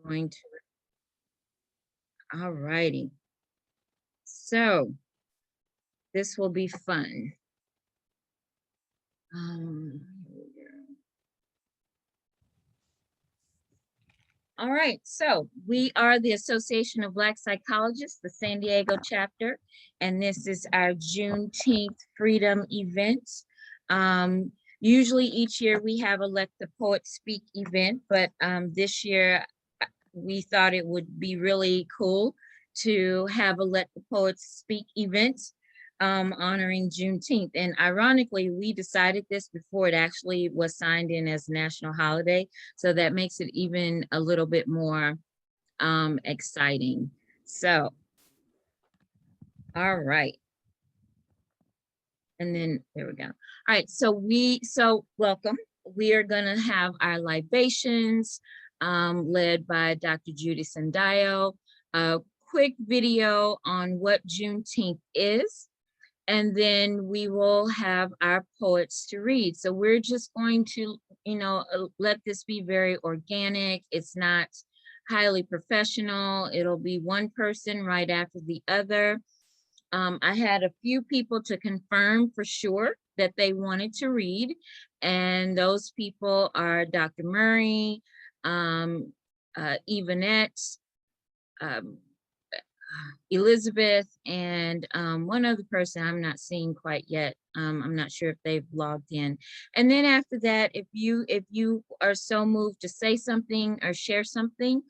going to, all righty. So this will be fun. Here we go. All right, so we are the Association of Black Psychologists, the San Diego chapter, and this is our Juneteenth Freedom event. Usually each year we have a Let the Poet Speak event, but this year we thought it would be really cool to have a Let the Poets Speak event honoring Juneteenth. And ironically, we decided this before it actually was signed in as a national holiday. So that makes it even a little bit more exciting. So, all right. And then there we go. All right, so welcome. We are gonna have our libations led by Dr. Judy Sandayo, a quick video on what Juneteenth is, and then we will have our poets to read. So we're just going to, let this be very organic. It's not highly professional. It'll be one person right after the other. I had a few people to confirm for sure that they wanted to read, and those people are Dr. Murray, Evanette, Elizabeth, and one other person I'm not seeing quite yet. I'm not sure if they've logged in. And then after that, if you are so moved to say something or share something,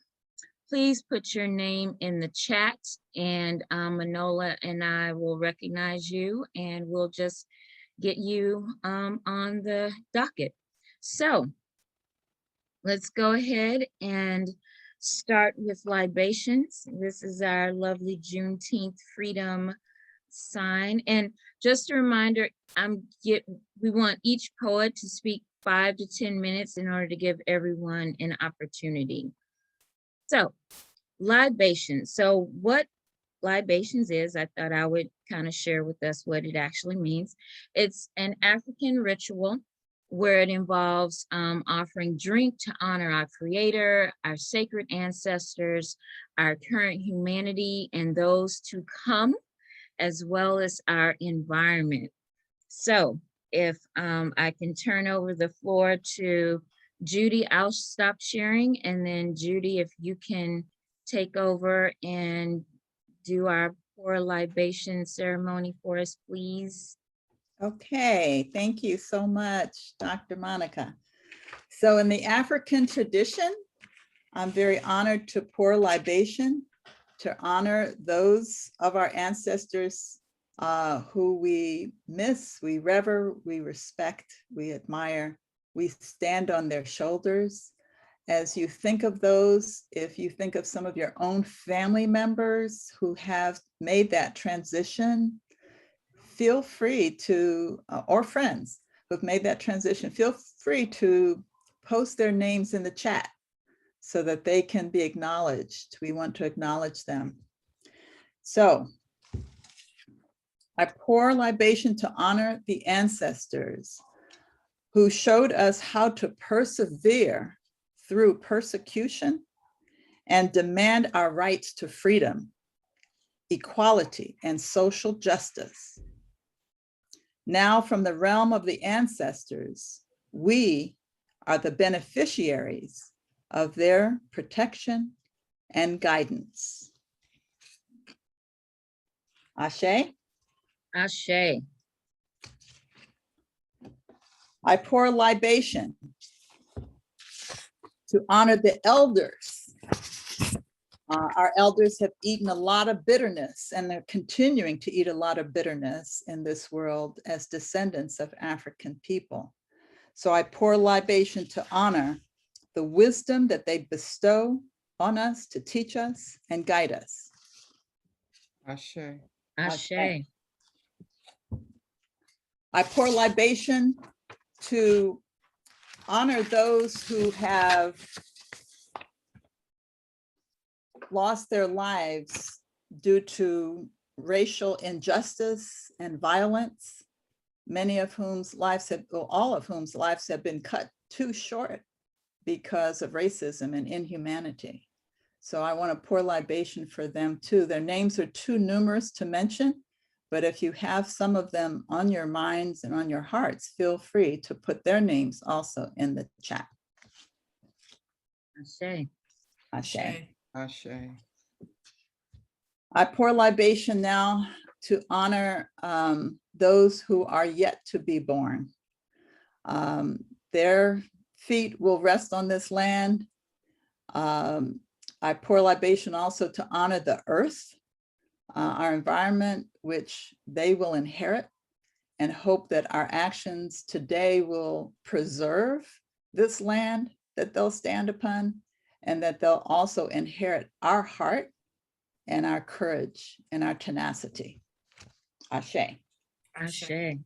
please put your name in the chat, and Manola and I will recognize you, and we'll just get you on the docket. So let's go ahead and start with libations. This is our lovely Juneteenth freedom sign. And just a reminder, we want each poet to speak 5 to 10 minutes in order to give everyone an opportunity. So libations. So what libations is, I thought I would kind of share with us what it actually means. It's an African ritual where it involves offering drink to honor our creator, our sacred ancestors, our current humanity, and those to come, as well as our environment. So if I can turn over the floor to Judy, I'll stop sharing, and then Judy, if you can take over and do our pour libation ceremony for us, please. Okay, thank you so much, Dr. Monica. So in the African tradition, I'm very honored to pour libation to honor those of our ancestors who we miss, we rever, we respect, we admire. We stand on their shoulders. As you think of those, if you think of some of your own family members who have made that transition, feel free to, or friends who've made that transition, feel free to post their names in the chat so that they can be acknowledged. We want to acknowledge them. So I pour libation to honor the ancestors who showed us how to persevere through persecution and demand our rights to freedom, equality, and social justice. Now, from the realm of the ancestors, we are the beneficiaries of their protection and guidance. Ashe? Ashe. I pour libation to honor the elders. Our elders have eaten a lot of bitterness, and they're continuing to eat a lot of bitterness in this world as descendants of African people. So I pour libation to honor the wisdom that they bestow on us to teach us and guide us. Ashe. Ashe. I pour libation to honor those who have lost their lives due to racial injustice and violence, many of whom's lives have, well, all of whom's lives have been cut too short because of racism and inhumanity. So I want to pour libation for them too. Their names are too numerous to mention, but if you have some of them on your minds and on your hearts, feel free to put their names also in the chat. Ashe. Ashe. Ashe. I pour libation now to honor those who are yet to be born. Their feet will rest on this land. I pour libation also to honor the earth, our environment, which they will inherit, and hope that our actions today will preserve this land that they'll stand upon, and that they'll also inherit our heart and our courage and our tenacity. Ashe. Ashe.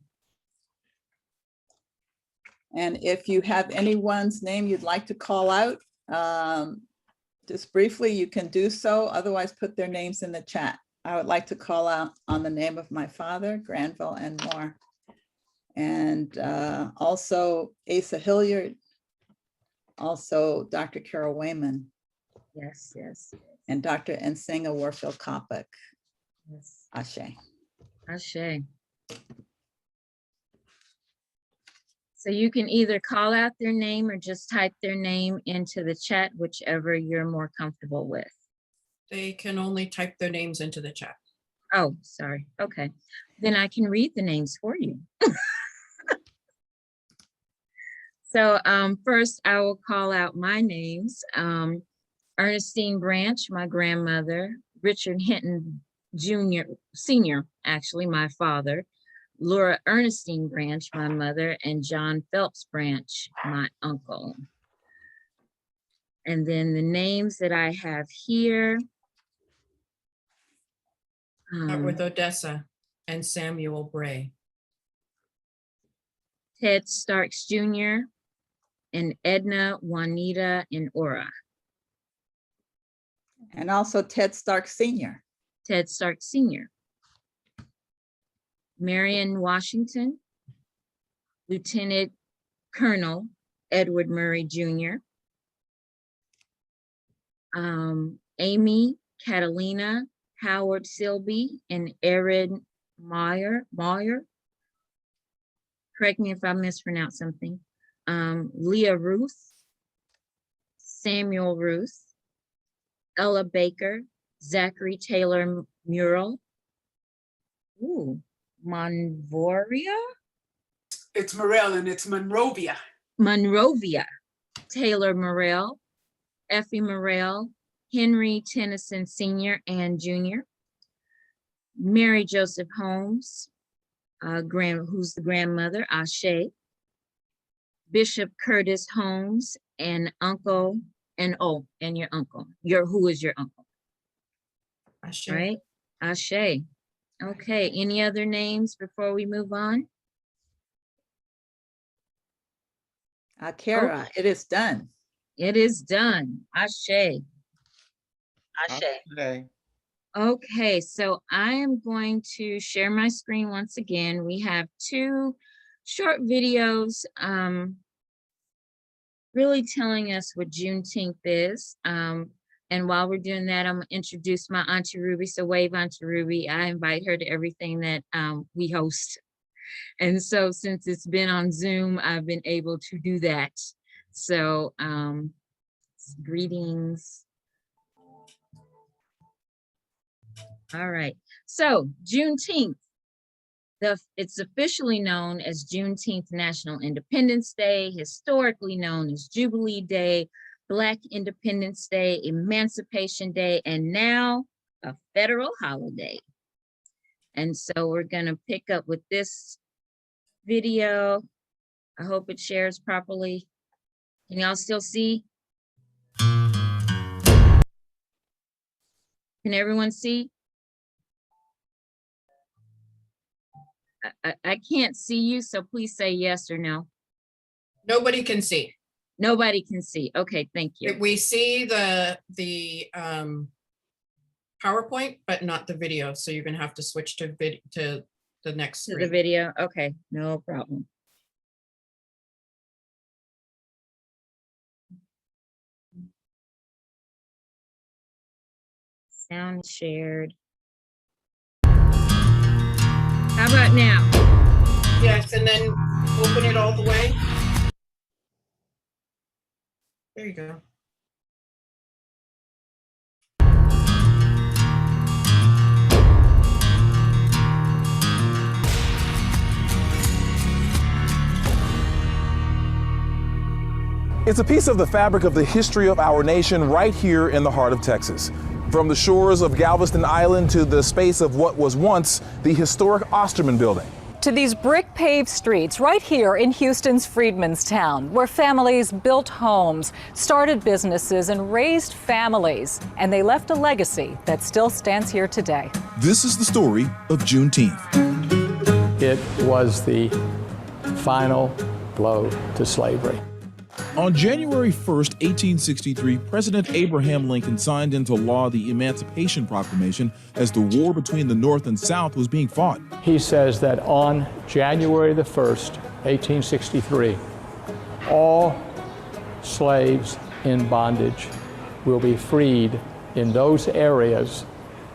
And if you have anyone's name you'd like to call out, just briefly, you can do so. Otherwise, put their names in the chat. I would like to call out on the name of my father, Granville and Moore, and also Asa Hilliard, also Dr. Carol Wayman, Yes, yes, and Dr. Nsenga Warfield Coppock. yes. Ashe. Ashe. So you can either call out their name or just type their name into the chat, whichever you're more comfortable with. They can only type their names into the chat. Oh, sorry. Okay. Then I can read the names for you. So first I will call out my names. Ernestine Branch, my grandmother, Richard Hinton Jr., Sr., actually my father, Laura Ernestine Branch, my mother, and John Phelps Branch, my uncle. And then the names that I have here. Start with Odessa and Samuel Bray. Ted Starks Jr. and Edna, Juanita, and Ora. And also Ted Stark Sr. Ted Starks Sr. Marion Washington, Lieutenant Colonel Edward Murray Jr. Amy Catalina Howard Silby and Erin Meyer. Correct me if I mispronounce something. Leah Ruth, Samuel Ruth, Ella Baker, Zachary Taylor Murrell. Ooh, Monvoria? It's Morel and it's Monrovia. Monrovia, Taylor Morrell, Effie Morrell, Henry Tennyson Sr. and Jr., Mary Joseph Holmes, who's the grandmother, Ashe, Bishop Curtis Holmes, and uncle, and your uncle, who is your uncle, Ashe. right? Ashe. Okay, any other names before we move on? Akira, it is done. It is done. Ashe. Ashe. Okay, so I am going to share my screen once again. We have two short videos really telling us what Juneteenth is. And while we're doing that, I'm gonna introduce my Auntie Ruby. So wave Auntie Ruby. I invite her to everything that we host. And so since it's been on Zoom, I've been able to do that. So greetings. All right, so Juneteenth. It's officially known as Juneteenth National Independence Day, historically known as Jubilee Day, Black Independence Day, Emancipation Day, and now a federal holiday. And so we're gonna pick up with this video. I hope it shares properly. Can y'all still see? Can everyone see? I can't see you, so please say yes or no. Nobody can see. Nobody can see. Okay, thank you. We see the PowerPoint, but not the video. So you're gonna have to switch to the next To the screen. video. Okay, no problem. Sound shared. How about now? Yes, and then open it all the way. There you go. It's a piece of the fabric of the history of our nation right here in the heart of Texas. From the shores of Galveston Island to the space of what was once the historic Osterman Building. To these brick-paved streets right here in Houston's Freedmanstown, where families built homes, started businesses, and raised families. And they left a legacy that still stands here today. This is the story of Juneteenth. It was the final blow to slavery. On January 1st, 1863, President Abraham Lincoln signed into law the Emancipation Proclamation as the war between the North and South was being fought. He says that on January the 1st, 1863, all slaves in bondage will be freed in those areas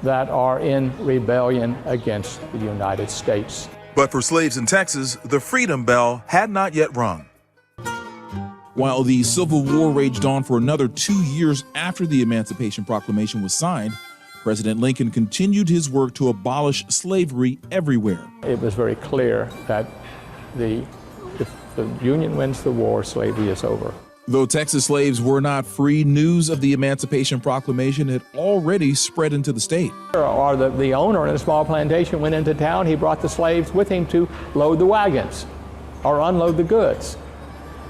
that are in rebellion against the United States. But for slaves in Texas, the freedom bell had not yet rung. While the Civil War raged on for another 2 years after the Emancipation Proclamation was signed, President Lincoln continued his work to abolish slavery everywhere. It was very clear that if the Union wins the war, slavery is over. Though Texas slaves were not free, news of the Emancipation Proclamation had already spread into the state. Or the owner in a small plantation went into town, he brought the slaves with him to load the wagons or unload the goods.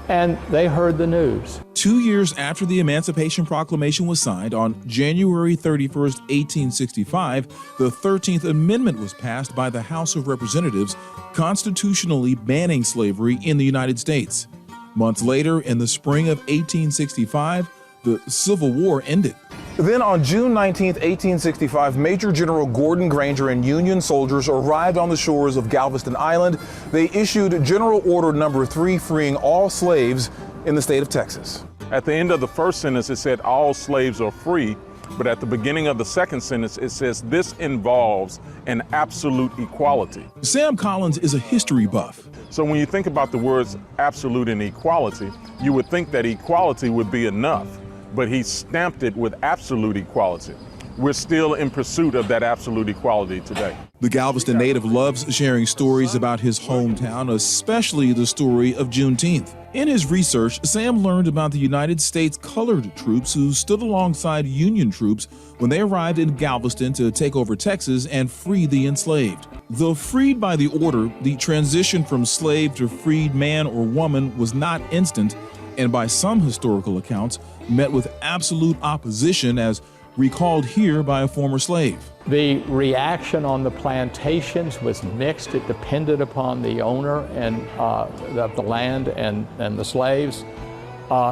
And they heard the news. 2 years after the Emancipation Proclamation was signed, on January 31st, 1865, the 13th Amendment was passed by the House of Representatives, constitutionally banning slavery in the United States. Months later, in the spring of 1865, the Civil War ended. Then on June 19, 1865, Major General Gordon Granger and Union soldiers arrived on the shores of Galveston Island. They issued General Order Number 3, freeing all slaves in the state of Texas. At the end of the first sentence, it said all slaves are free, but at the beginning of the second sentence, it says this involves an absolute equality. Sam Collins is a history buff. So when you think about the words absolute and equality, you would think that equality would be enough, but he stamped it with absolute equality. We're still in pursuit of that absolute equality today. The Galveston native loves sharing stories about his hometown, especially the story of Juneteenth. In his research, Sam learned about the United States colored troops who stood alongside Union troops when they arrived in Galveston to take over Texas and free the enslaved. Though freed by the order, the transition from slave to freed man or woman was not instant, and by some historical accounts, met with absolute opposition, as recalled here by a former slave. The reaction on the plantations was mixed. It depended upon the owner and of the land and the slaves.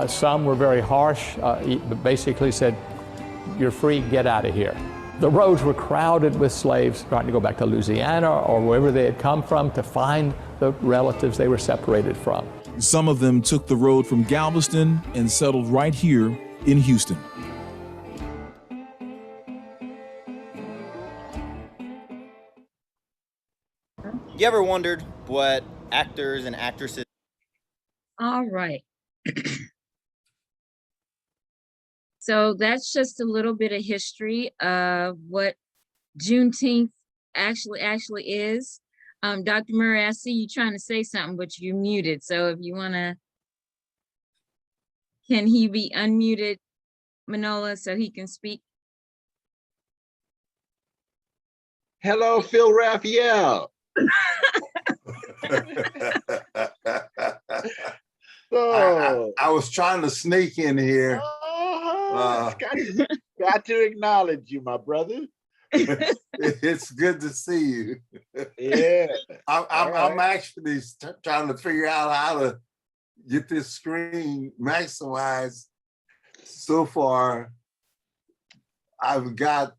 Some were very harsh, basically said, "You're free, get out of here." The roads were crowded with slaves trying to go back to Louisiana or wherever they had come from to find the relatives they were separated from. Some of them took the road from Galveston and settled right here in Houston. You ever wondered what actors and actresses? All right. So that's just a little bit of history of what Juneteenth actually is. Dr. Murray, I see you trying to say something, but you're muted. So if you want to, can he be unmuted, Manola, so he can speak? Hello, Phil Raphael. So, I was trying to sneak in here. Got to acknowledge you, my brother. It's good to see you. Yeah. I'm actually trying to figure out how to get this screen maximized. So far, I've got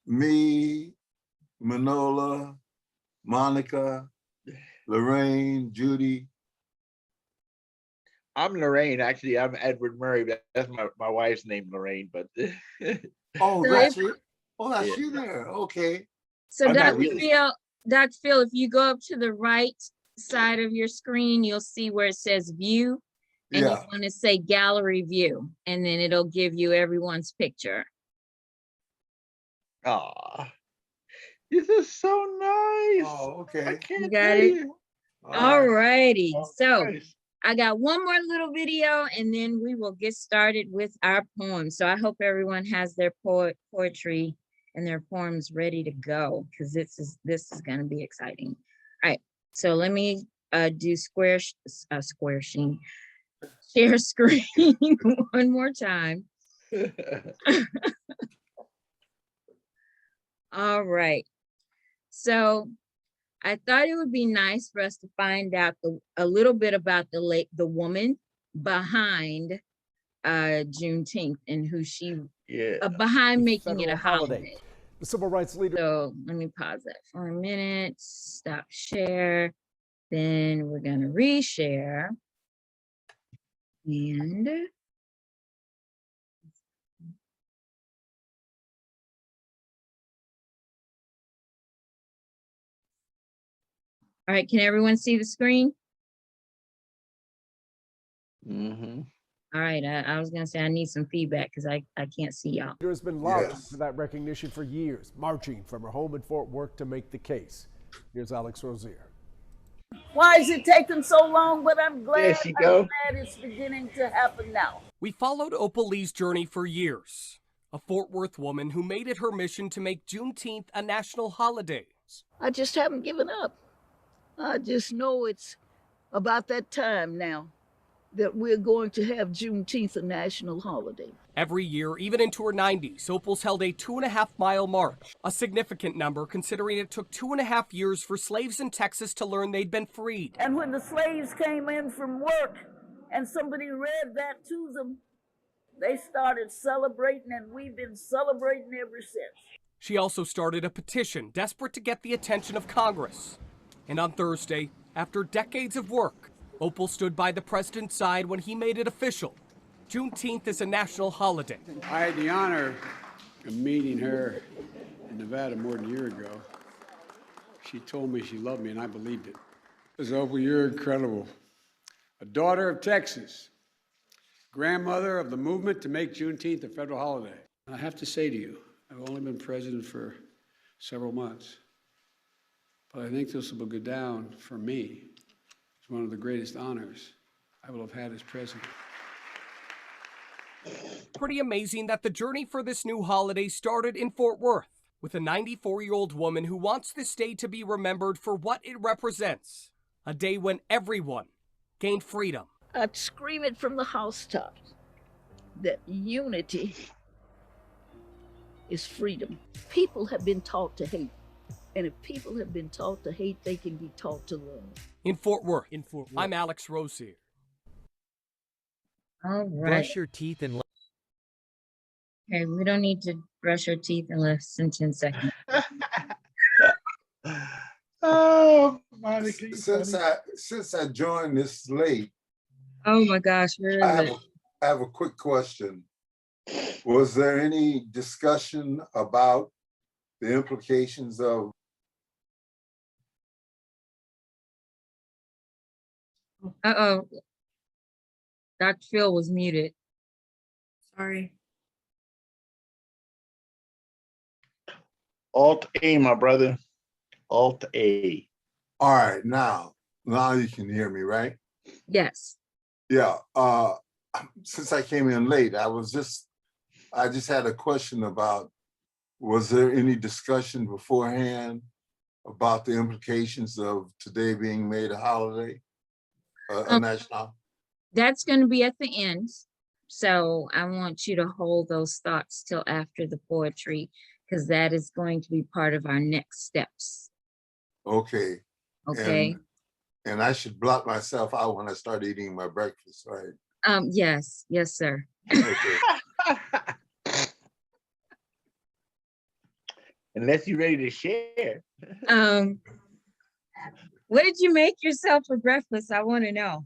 me, Manola, Monica, Lorraine, Judy. I'm Lorraine. Actually, I'm Edward Murray. But that's my wife's name, Lorraine. But Oh, So that's if- it. Oh, I see there. Okay. So I'm not Dr. really. Phil, if you go up to the right side of your screen, you'll see where it says view. And you Yeah. want to say gallery view, and then it'll give you everyone's picture. Aw, this is so nice. Oh, I okay. can't got tell it? you. All righty. Oh, So nice. I got one more little video, and then we will get started with our poems. So I hope everyone has their poetry and their poems ready to go, because this is going to be exciting. All right. So let me do share screen one more time. All right. So I thought it would be nice for us to find out a little bit about the woman behind Juneteenth and who she behind making it a holiday. The civil rights leader. So let me pause that for a minute. Stop share. Then we're gonna reshare. And all right, can everyone see the screen? Mm-hmm. All right, I was gonna say I need some feedback because I can't see y'all. There has been lobbying for that recognition for years, marching from her home in Fort Worth to make the case. Here's Alex Rozier. Why is it taking so long? But I'm glad, There she go. I'm glad it's beginning to happen now. We followed Opal Lee's journey for years, a Fort Worth woman who made it her mission to make Juneteenth a national holiday. I just haven't given up. I just know it's about that time now that we're going to have Juneteenth a national holiday. Every year, even into her 90s, Opal's held a 2.5-mile march, a significant number considering it took 2.5 years for slaves in Texas to learn they'd been freed. And when the slaves came in from work and somebody read that to them, they started celebrating, and we've been celebrating ever since. She also started a petition desperate to get the attention of Congress. And on Thursday, after decades of work, Opal stood by the president's side when he made it official. Juneteenth is a national holiday. I had the honor of meeting her in Nevada more than a year ago. She told me she loved me, and I believed it. Ms. Opal, you're incredible. A daughter of Texas, grandmother of the movement to make Juneteenth a federal holiday. I have to say to you, I've only been president for several months, but I think this will go down for me as one of the greatest honors I will have had as president. Pretty amazing that the journey for this new holiday started in Fort Worth with a 94-year-old woman who wants this day to be remembered for what it represents. A day when everyone gained freedom. I'd scream it from the housetops that unity is freedom. People have been taught to hate. And if people have been taught to hate, they can be taught to love. In Fort Worth, I'm Alex Rozier. All right. Brush your teeth and. Okay, we don't need to brush our teeth in less than 10 seconds. Oh, Monica, Since I joined this late, Oh my gosh, where is it? I have a quick question. Was there any discussion about the implications of Uh-oh. Dr. Phil was muted. Sorry. Alt A, my brother. Alt A. All right, now you can hear me, right? Yes. Yeah. Since I came in late, I just had a question about, was there any discussion beforehand about the implications of today being made a holiday, a national? That's going to be at the end. So I want you to hold those thoughts till after the poetry, because that is going to be part of our next steps. Okay. Okay. And I should blot myself out when I start eating my breakfast, right? Yes, sir. Okay. Unless you're ready to share. What did you make yourself for breakfast? I want to know.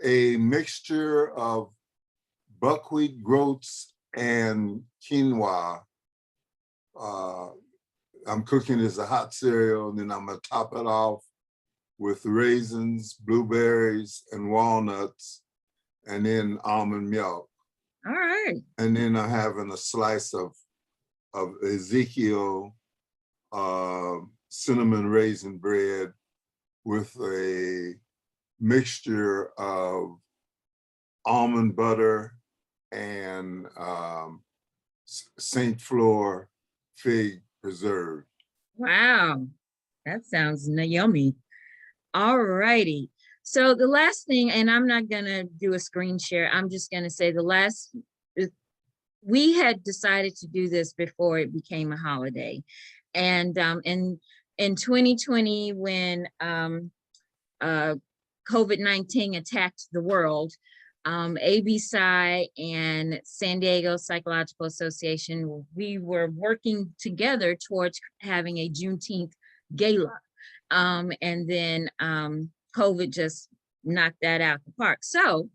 A mixture of buckwheat groats and quinoa. I'm cooking as a hot cereal, and then I'm gonna top it off with raisins, blueberries, and walnuts, and then almond milk. All right. And then I'm having a slice of Ezekiel cinnamon raisin bread with a mixture of almond butter and Saint Fleur fig preserve. Wow. That sounds yummy. All righty. So the last thing, and I'm not going to do a screen share. I'm just going to say we had decided to do this before it became a holiday. And in 2020, when COVID-19 attacked the world, ABSI and San Diego Psychological Association, we were working together towards having a Juneteenth gala. And then COVID just knocked that out the park. So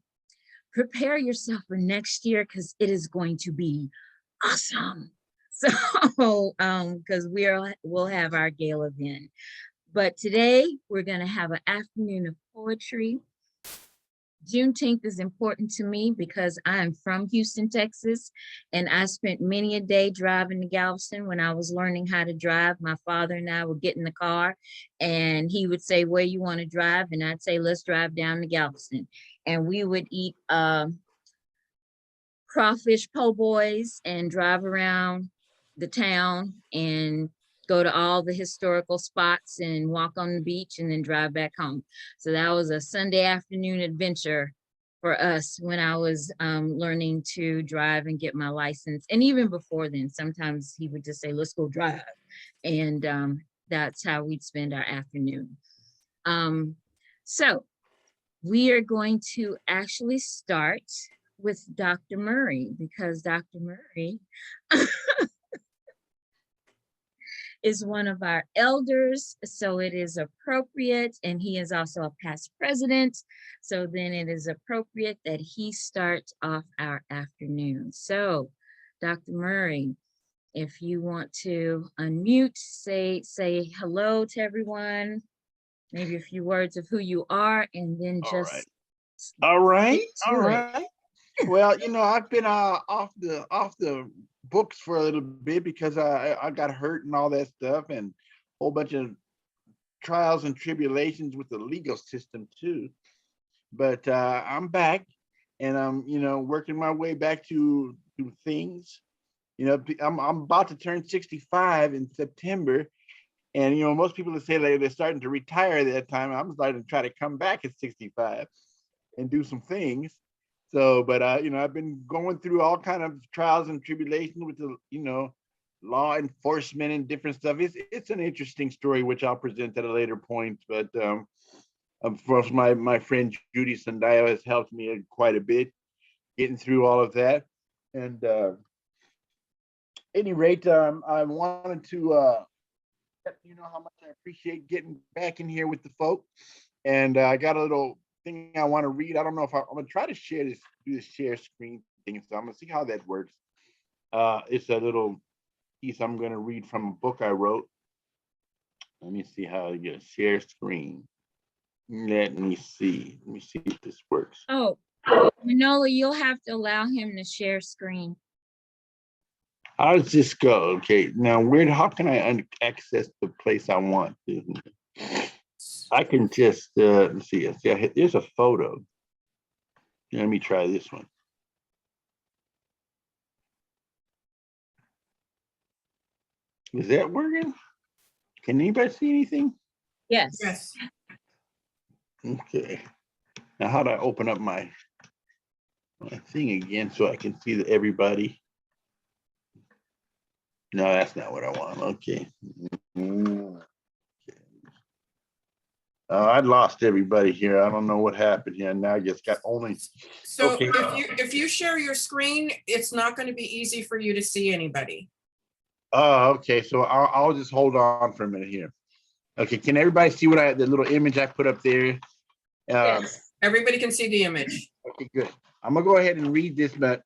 prepare yourself for next year, because it is going to be awesome. So because we'll have our gala then. But today we're going to have an afternoon of poetry. Juneteenth is important to me because I am from Houston, Texas, and I spent many a day driving to Galveston. When I was learning how to drive, my father and I would get in the car and he would say, where you want to drive? And I'd say, let's drive down to Galveston. And we would eat crawfish po' boys and drive around the town and go to all the historical spots and walk on the beach and then drive back home. So that was a Sunday afternoon adventure for us when I was learning to drive and get my license. And even before then, sometimes he would just say, let's go drive. And that's how we'd spend our afternoon. So we are going to actually start with Dr. Murray, because Dr. Murray is one of our elders, so it is appropriate, and he is also a past president, so then it is appropriate that he starts off our afternoon. So, Dr. Murray, if you want to unmute, say hello to everyone, maybe a few words of who you are, and then just all right. Well, you know, I've been off the books for a little bit because I got hurt and all that stuff, and a whole bunch of trials and tribulations with the legal system too. But I'm back, and I'm, you know, working my way back to things. You know, I'm about to turn 65 in September, and you know, most people say they're starting to retire at that time. I'm starting to try to come back at 65 and do some things. So, but you know, I've been going through all kind of trials and tribulations with the, you know, law enforcement and different stuff. It's an interesting story, which I'll present at a later point. But of course, my friend Judy Sandayo has helped me quite a bit getting through all of that. And any rate, I wanted to let you know how much I appreciate getting back in here with the folk. And I got a little thing I want to read. I don't know if I'm gonna try to share this, do the share screen thing. So I'm gonna see how that works. It's a little piece I'm gonna read from a book I wrote. Let me see how I get a share screen. Let me see if this works. Oh, Manola, you'll have to allow him to share screen. How does this go? Okay, now how can I access the place I want to? I can just, let's see, there's a photo. Let me try this one. Is that working? Can anybody see anything? Yes. Yes. Okay. Now how do I open up my thing again so I can see everybody? No, that's not what I want. Okay. I lost everybody here. I don't know what happened here. Now I just got only. So okay. if you share your screen, it's not going to be easy for you to see anybody. Oh, okay. So I'll just hold on for a minute here. Okay. Can everybody see what the little image I put up there? Yes. Everybody can see the image. Okay, good. I'm gonna go ahead and read this, but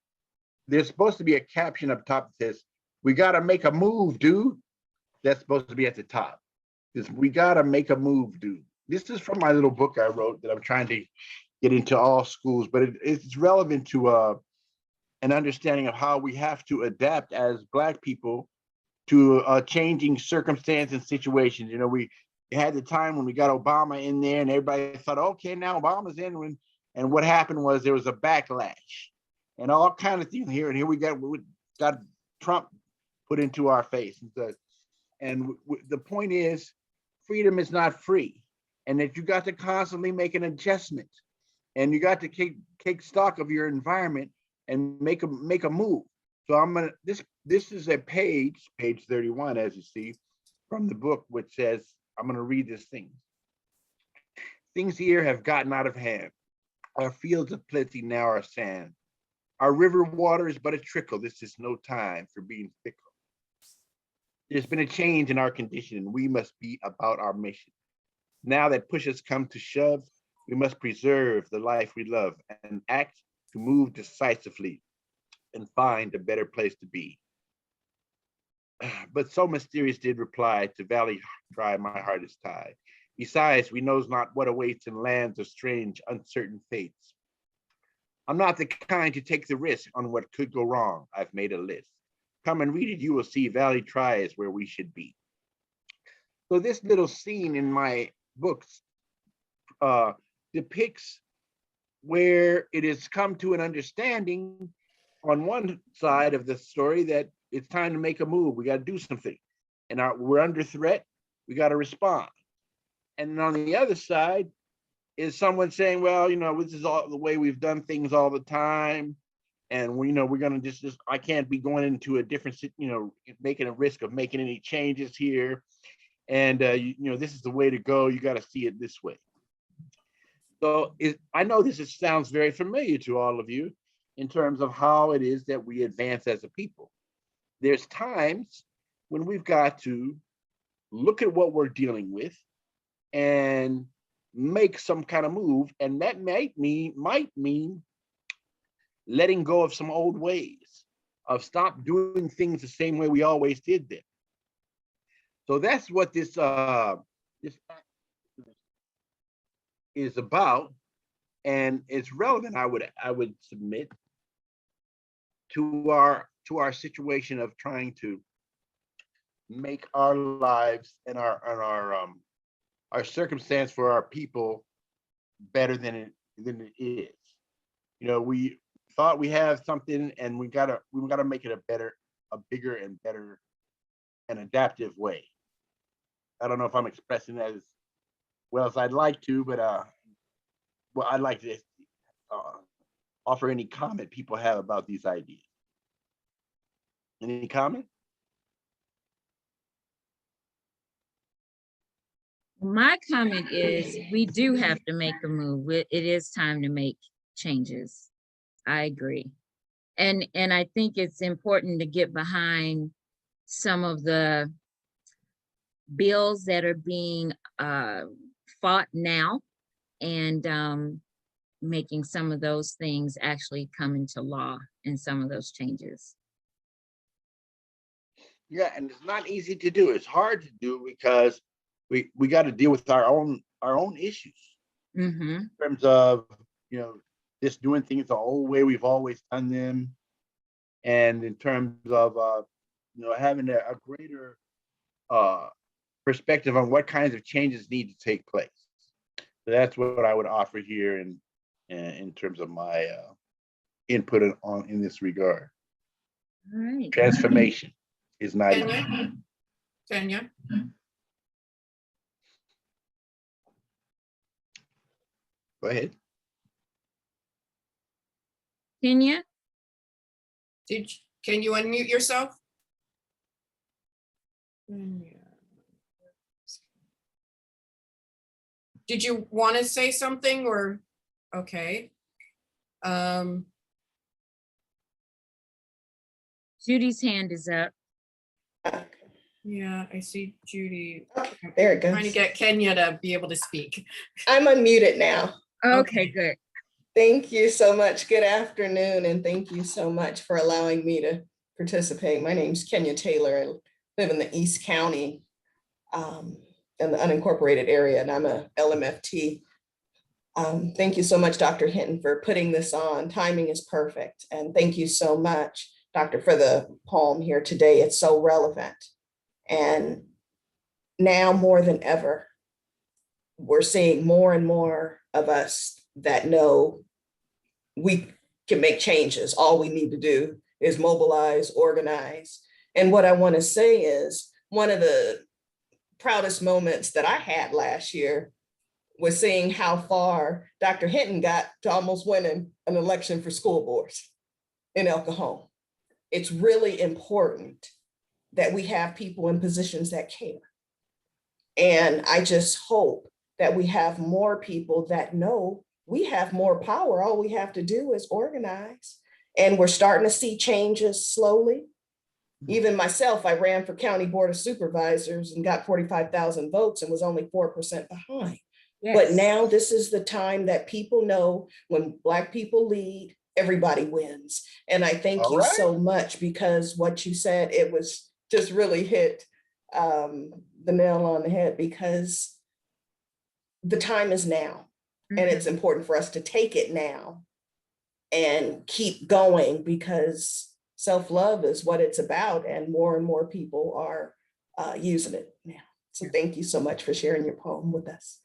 there's supposed to be a caption up top that says, "We gotta make a move, dude." That's supposed to be at the top. We gotta make a move, dude. This is from my little book I wrote that I'm trying to get into all schools, but it's relevant to an understanding of how we have to adapt as Black people to changing circumstance and situations. You know, we had the time when we got Obama in there and everybody thought, okay, now Obama's in, and what happened was there was a backlash and all kind of things here. And here we got Trump put into our face. And the point is, freedom is not free. And that you got to constantly make an adjustment, and you got to take stock of your environment and make a move. So this is a page 31, as you see, from the book, which says, I'm gonna read this thing. Things here have gotten out of hand. Our fields of plenty now are sand. Our river water is but a trickle. This is no time for being fickle. There's been a change in our condition, and we must be about our mission. Now that push has come to shove, we must preserve the life we love and act to move decisively and find a better place to be. But so mysterious did reply to valley dry, my heart is tied. Besides, we knows not what awaits in lands of strange, uncertain fates. I'm not the kind to take the risk on what could go wrong. I've made a list. Come and read it, you will see Valley Try is where we should be. So this little scene in my books depicts where it has come to an understanding on one side of the story that it's time to make a move. We got to do something, and we're under threat. We got to respond. And then on the other side is someone saying, well, you know, this is all the way we've done things all the time. And we know we're going to just, I can't be going into a different, you know, making a risk of making any changes here. And, you know, this is the way to go. You got to see it this way. So I know this sounds very familiar to all of you in terms of how it is that we advance as a people. There's times when we've got to look at what we're dealing with and make some kind of move. And that might mean letting go of some old ways, of stop doing things the same way we always did them. So that's what this is about, and it's relevant, I would submit, to our situation of trying to make our lives and our circumstance for our people better than it is. You know, we thought we have something, and we gotta make it a bigger and better and adaptive way. I don't know if I'm expressing that as well as I'd like to, but well, I'd like to offer any comment people have about these ideas. Any comment? My comment is we do have to make a move. It is time to make changes. I agree. And I think it's important to get behind some of the bills that are being fought now, and making some of those things actually come into law, and some of those changes. Yeah, and it's not easy to do. It's hard to do because we got to deal with our own issues in terms of, you know, just doing things the old way we've always done them, and in terms of you know, having a greater perspective on what kinds of changes need to take place. So that's what I would offer here in terms of my input in this regard. All right. Transformation is not Tanya? Go ahead. Kenya? Can you unmute yourself? Did you want to say something, or okay? Judy's hand is up. Yeah, I see Judy. There it goes. Trying to get Kenya to be able to speak. I'm unmuted now. Okay, good. Thank you so much. Good afternoon, and thank you so much for allowing me to participate. My name's Kenya Taylor. I live in the East County, in the unincorporated area, and I'm a LMFT. Thank you so much, Dr. Hinton, for putting this on. Timing is perfect. And thank you so much, Doctor, for the poem here today. It's so relevant. And now more than ever, we're seeing more and more of us that know we can make changes. All we need to do is mobilize, organize. And what I want to say is one of the proudest moments that I had last year was seeing how far Dr. Hinton got to almost winning an election for school boards in El Cajon. It's really important that we have people in positions that care. And I just hope that we have more people that know we have more power. All we have to do is organize. And we're starting to see changes slowly. Even myself, I ran for County Board of Supervisors and got 45,000 votes and was only 4% behind. Yes. But now this is the time that people know when Black people lead, everybody wins. And I thank you so much, because what you said, it was just really hit the nail on the head, because the time is now. And it's important for us to take it now and keep going, because self-love is what it's about, and more people are using it now. So thank you so much for sharing your poem with us.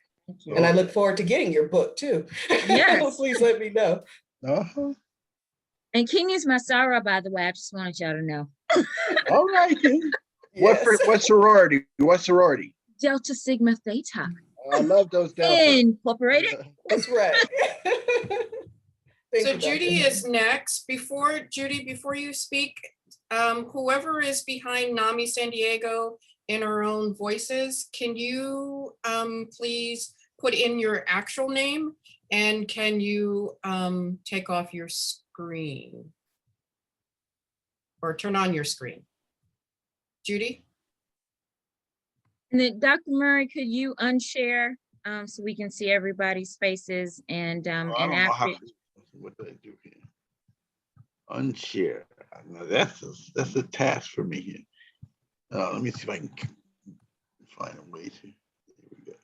And I look forward to getting your book too. Yes. Please let me know. And Kenya's my Sarah, by the way. I just wanted y'all to know. All right. What sorority? What sorority? Delta Sigma Theta. I love those Delta. Incorporated. That's right. So Judy is next. Before you speak, whoever is behind NAMI San Diego in our own voices, can you please put in your actual name, and can you take off your screen or turn on your screen? Judy? And then Dr. Murray, could you unshare so we can see everybody's faces, and after. What do I do here? Unshare. Now that's a task for me here. Let me see if I can find a way to. Here we go.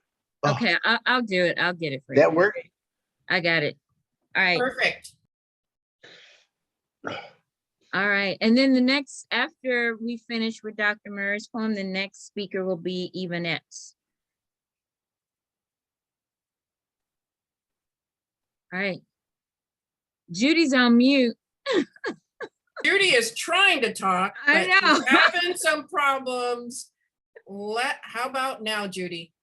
Oh. Okay, I'll do it. I'll get it for you. That work? I got it. All right. Perfect. All right. And then the next, after we finish with Dr. Murray's poem, the next speaker will be Evanette's. All right. Judy's on mute. Judy is trying to talk, but I know. she's having some problems. How about now, Judy?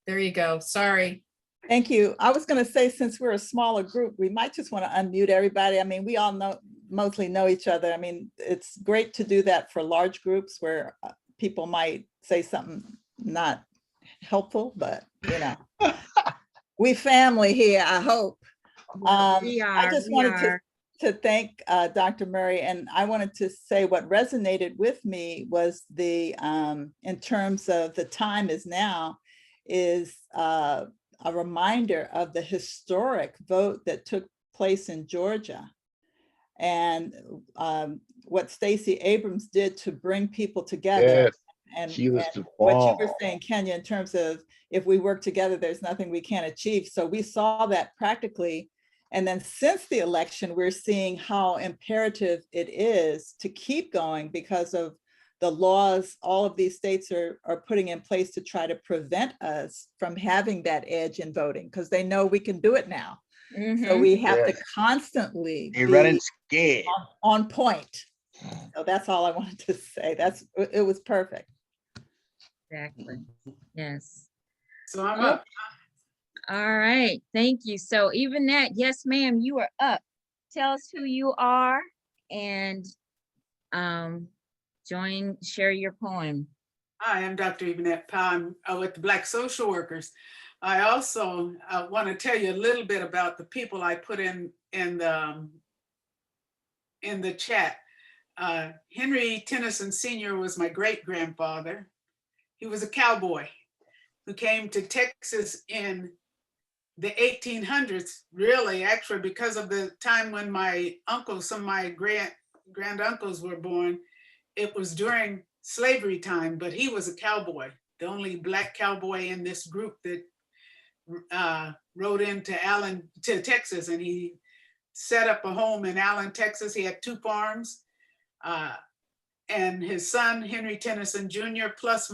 There you go. Sorry. Thank you. I was going to say, since we're a smaller group, we might just want to unmute everybody. I mean, we all mostly know each other. I mean, it's great to do that for large groups where people might say something not helpful, but you know, we family here, I hope. I just wanted to thank Dr. Murray, and I wanted to say what resonated with me was the, in terms of the time is now, is a reminder of the historic vote that took place in Georgia, and what Stacey Abrams did to bring people together. Yes, and what you were saying, Kenya, in terms of if we work together, there's nothing we can't achieve. So we saw that practically. And then since the election, we're seeing how imperative it is to keep going because of the laws all of these states are putting in place to try to prevent us from having that edge in voting, because they know we can do it now. So we have to constantly be running scared on point. So that's all I wanted to say. It was perfect. Exactly. Yes. So I'm up. All right. Thank you. So Evanette, yes, ma'am, you are up. Tell us who you are and share your poem. Hi, I'm Dr. Evanette Powell. I'm with the Black Social Workers. I also want to tell you a little bit about the people I put in the chat. Henry Tennyson Sr. was my great-grandfather. He was a cowboy who came to Texas in the 1800s, really, actually, because of the time when my uncles, some of my grand uncles were born, it was during slavery time, but he was a cowboy, the only Black cowboy in this group that rode into Texas, and he set up a home in Allen, Texas. He had 2 farms, and his son, Henry Tennyson Jr., plus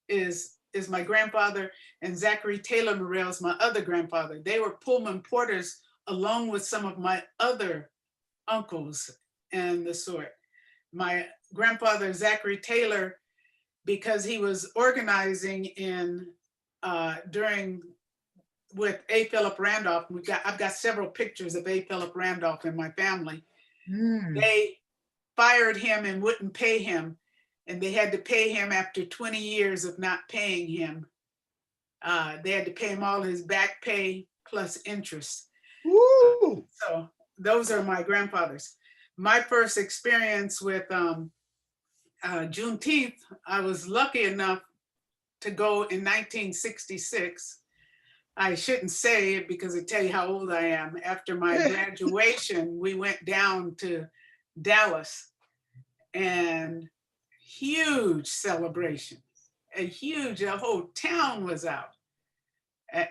is my grandfather, and Zachary Taylor Morrell is my other grandfather. They were Pullman porters along with some of my other uncles and the sort. My grandfather, Zachary Taylor, because he was organizing in with A. Philip Randolph. I've got several pictures of A. Philip Randolph in my family. They fired him and wouldn't pay him, and they had to pay him after 20 years of not paying him. They had to pay him all his back pay plus interest. Woo! So those are my grandfathers. My first experience with Juneteenth, I was lucky enough to go in 1966. I shouldn't say it because it tell you how old I am. After my graduation, we went down to Dallas, and huge celebration, a whole town was out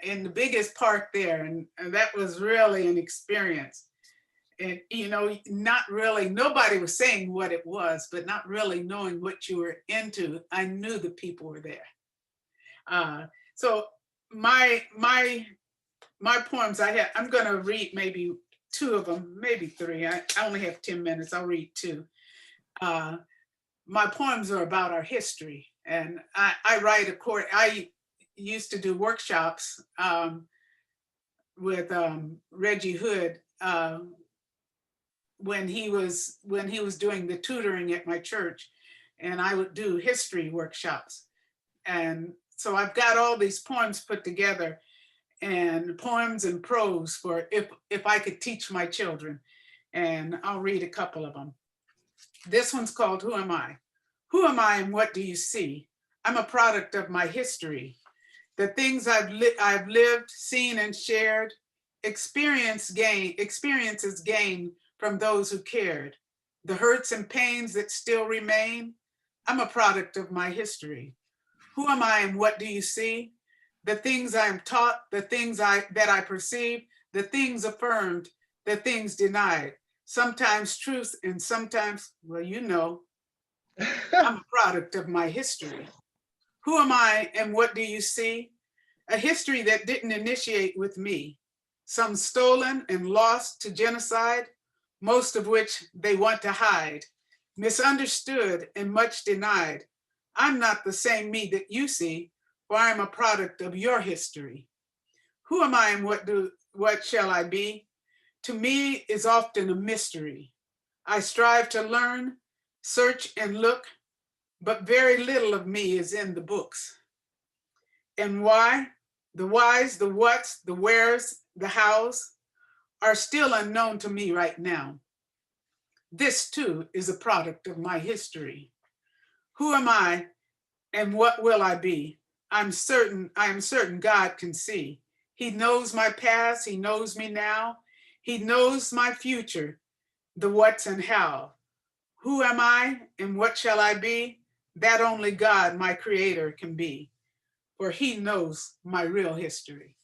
in the biggest park there. And that was really an experience. And, you know, not really, nobody was saying what it was, but not really knowing what you were into. I knew the people were there. So my poems, I'm going to read maybe 2 of them, maybe 3. I only have 10 minutes. I'll read 2. My poems are about our history, and I used to do workshops with Reggie Hood when he was doing the tutoring at my church, and I would do history workshops. And so I've got all these poems put together, and poems and prose for if I could teach my children. And I'll read a couple of them. This one's called Who Am I? Who am I and what do you see? I'm a product of my history. The things I've lived, seen, and shared, experiences gained from those who cared. The hurts and pains that still remain, I'm a product of my history. Who am I and what do you see? The things I am taught, the things that I perceive, the things affirmed, the things denied. Sometimes truth and sometimes, well, you know, I'm a product of my history. Who am I and what do you see? A history that didn't initiate with me. Some stolen and lost to genocide, most of which they want to hide. Misunderstood and much denied. I'm not the same me that you see, for I am a product of your history. Who am I and what shall I be? To me is often a mystery. I strive to learn, search and look, but very little of me is in the books. And why? The whys, the whats, the wheres, the hows are still unknown to me right now. This too is a product of my history. Who am I and what will I be? I am certain God can see. He knows my past, he knows me now. He knows my future, the what's and how. Who am I and what shall I be? That only God, my creator, can be, for he knows my real history.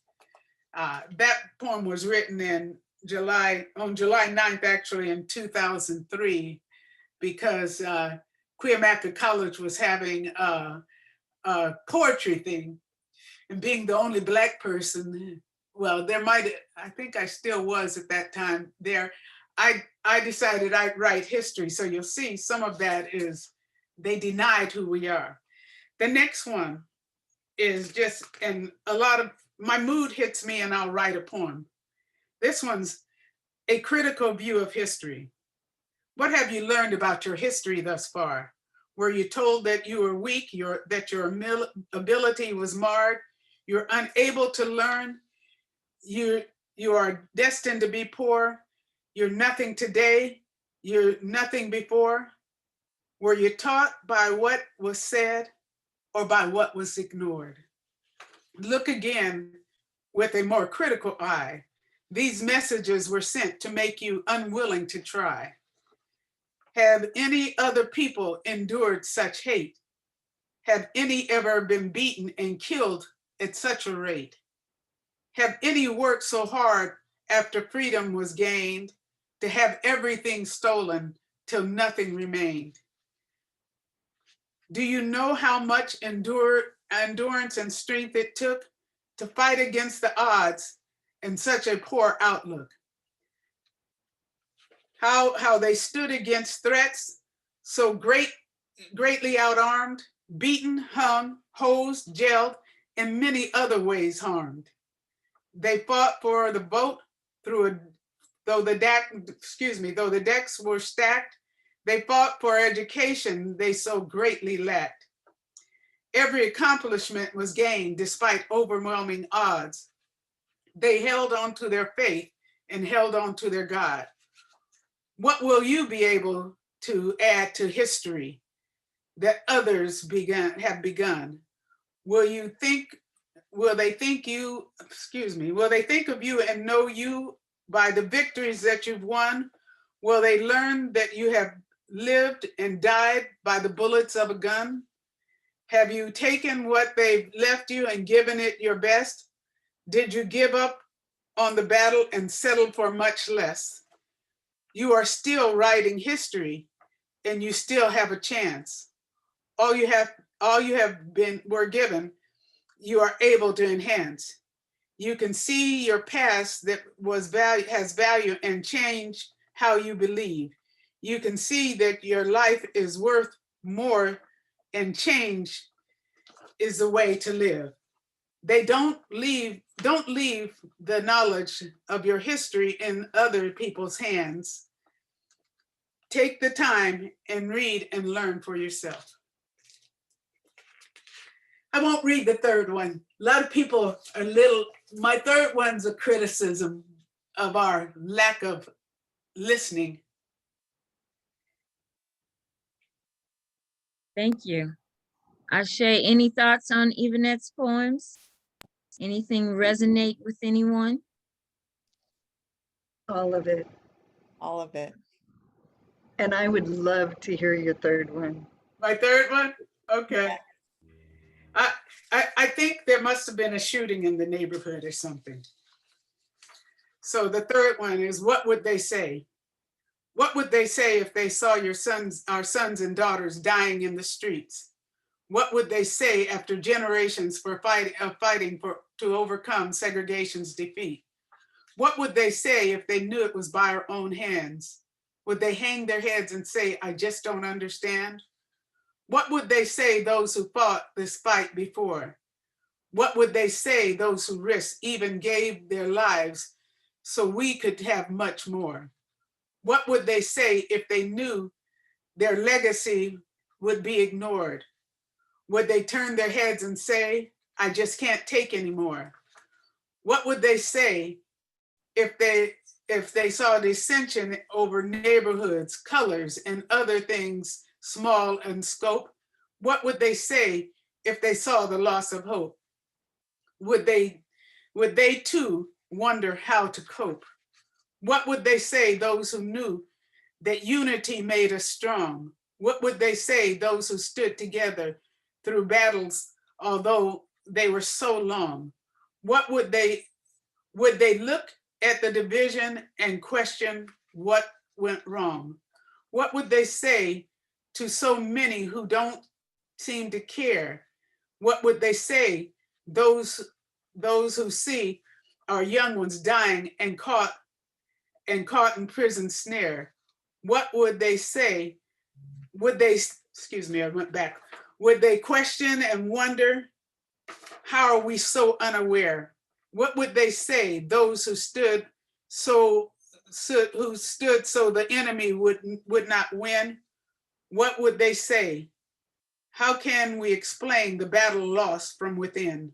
That poem was written on July 9th, actually in 2003, because Cuyamaca College was having a poetry thing, and being the only Black person, well, I think I still was at that time there, I decided I'd write history. So you'll see some of that is, they denied who we are. The next one is just, and a lot of my mood hits me and I'll write a poem. This one's a critical view of history. What have you learned about your history thus far? Were you told that you were weak, that your ability was marred, you're unable to learn, you are destined to be poor, you're nothing today, you're nothing before? Were you taught by what was said or by what was ignored? Look again with a more critical eye. These messages were sent to make you unwilling to try. Have any other people endured such hate? Have any ever been beaten and killed at such a rate? Have any worked so hard after freedom was gained to have everything stolen till nothing remained? Do you know how much endurance and strength it took to fight against the odds in such a poor outlook? How they stood against threats so greatly outarmed, beaten, hung, hosed, jailed, and many other ways harmed. They fought for the vote though the decks were stacked. They fought for education they so greatly lacked. Every accomplishment was gained despite overwhelming odds. They held on to their faith and held on to their God. What will you be able to add to history that others have begun? Will they think of you and know you by the victories that you've won? Will they learn that you have lived and died by the bullets of a gun? Have you taken what they've left you and given it your best? Did you give up on the battle and settle for much less? You are still writing history and you still have a chance. All you were given, you are able to enhance. You can see your past that has value and change how you believe. You can see that your life is worth more and change is the way to live. They don't leave the knowledge of your history in other people's hands. Take the time and read and learn for yourself. I won't read the third one. A lot of people are my third one's a criticism of our lack of listening. Thank you. Ashe, any thoughts on Yvonne's poems? Anything resonate with anyone? All of it. All of it. And I would love to hear your third one. My third one? Okay. I think there must have been a shooting in the neighborhood or something. So the third one is, what would they say? What would they say if they saw our sons and daughters dying in the streets? What would they say after generations of fighting to overcome segregation's defeat? What would they say if they knew it was by our own hands? Would they hang their heads and say, I just don't understand? What would they say, those who fought this fight before? What would they say, those who risked, even gave their lives so we could have much more? What would they say if they knew their legacy would be ignored? Would they turn their heads and say, I just can't take anymore? What would they say if they saw dissension over neighborhoods, colors, and other things small in scope? What would they say if they saw the loss of hope? Would they too wonder how to cope? What would they say, those who knew that unity made us strong? What would they say, those who stood together through battles, although they were so long? What would they look at the division and question what went wrong? What would they say to so many who don't seem to care? What would they say, those who see our young ones dying and caught in prison snare? What would they say? Would they question and wonder, how are we so unaware? What would they say, those who stood so the enemy would not win? What would they say? How can we explain the battle lost from within?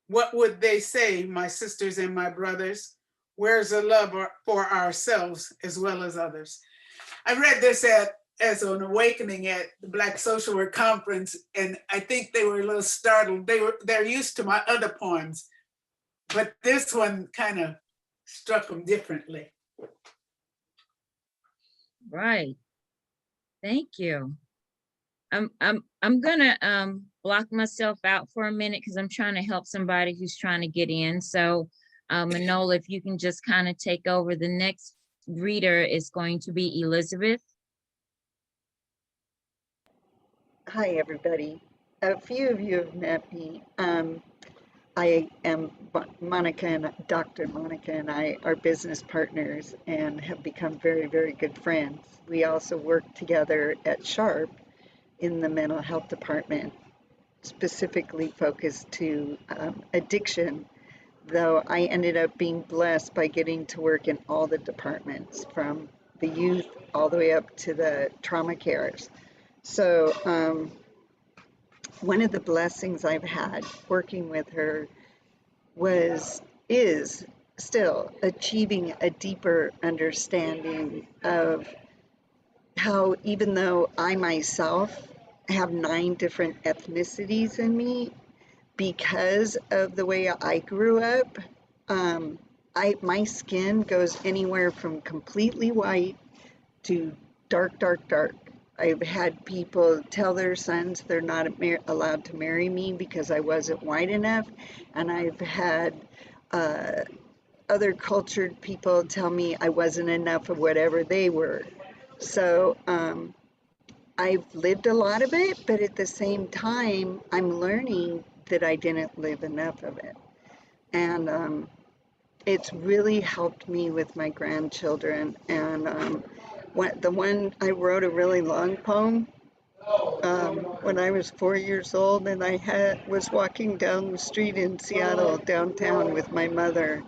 What would they say, my sisters and my brothers? Where's the love for ourselves as well as others? I read this as an awakening at the Black Social Work Conference, and I think they were a little startled. They're used to my other poems, but this one kind of struck them differently. Right. Thank you. I'm gonna block myself out for a minute because I'm trying to help somebody who's trying to get in. So Manola, if you can just kind of take over. The next reader is going to be Elizabeth. Hi, everybody. A few of you have met me. I am Monica, and Dr. Monica and I are business partners and have become very, very good friends. We also work together at Sharp in the mental health department, specifically focused to addiction, though I ended up being blessed by getting to work in all the departments, from the youth all the way up to the trauma cares. So one of the blessings I've had working with her is still achieving a deeper understanding of how, even though I myself have 9 different ethnicities in me, because of the way I grew up, my skin goes anywhere from completely white to dark, dark, dark. I've had people tell their sons they're not allowed to marry me because I wasn't white enough. And I've had other cultured people tell me I wasn't enough of whatever they were. So I've lived a lot of it, but at the same time, I'm learning that I didn't live enough of it. And it's really helped me with my grandchildren. And I wrote a really long poem when I was 4 years old, and I was walking down the street in Seattle downtown with my mother.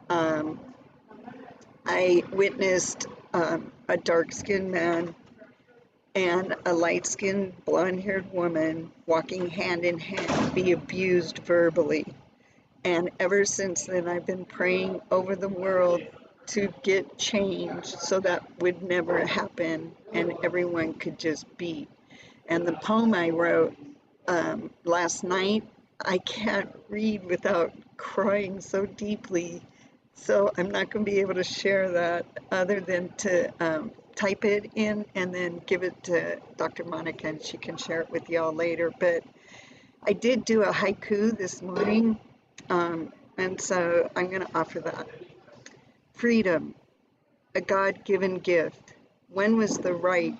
I witnessed a dark-skinned man and a light-skinned blonde-haired woman walking hand in hand be abused verbally. And ever since then, I've been praying over the world to get change so that would never happen and everyone could just be. And the poem I wrote last night, I can't read without crying so deeply. So I'm not going to be able to share that other than to type it in and then give it to Dr. Monica and she can share it with y'all later. But I did do a haiku this morning, and so I'm going to offer that. Freedom, a God-given gift. When was the right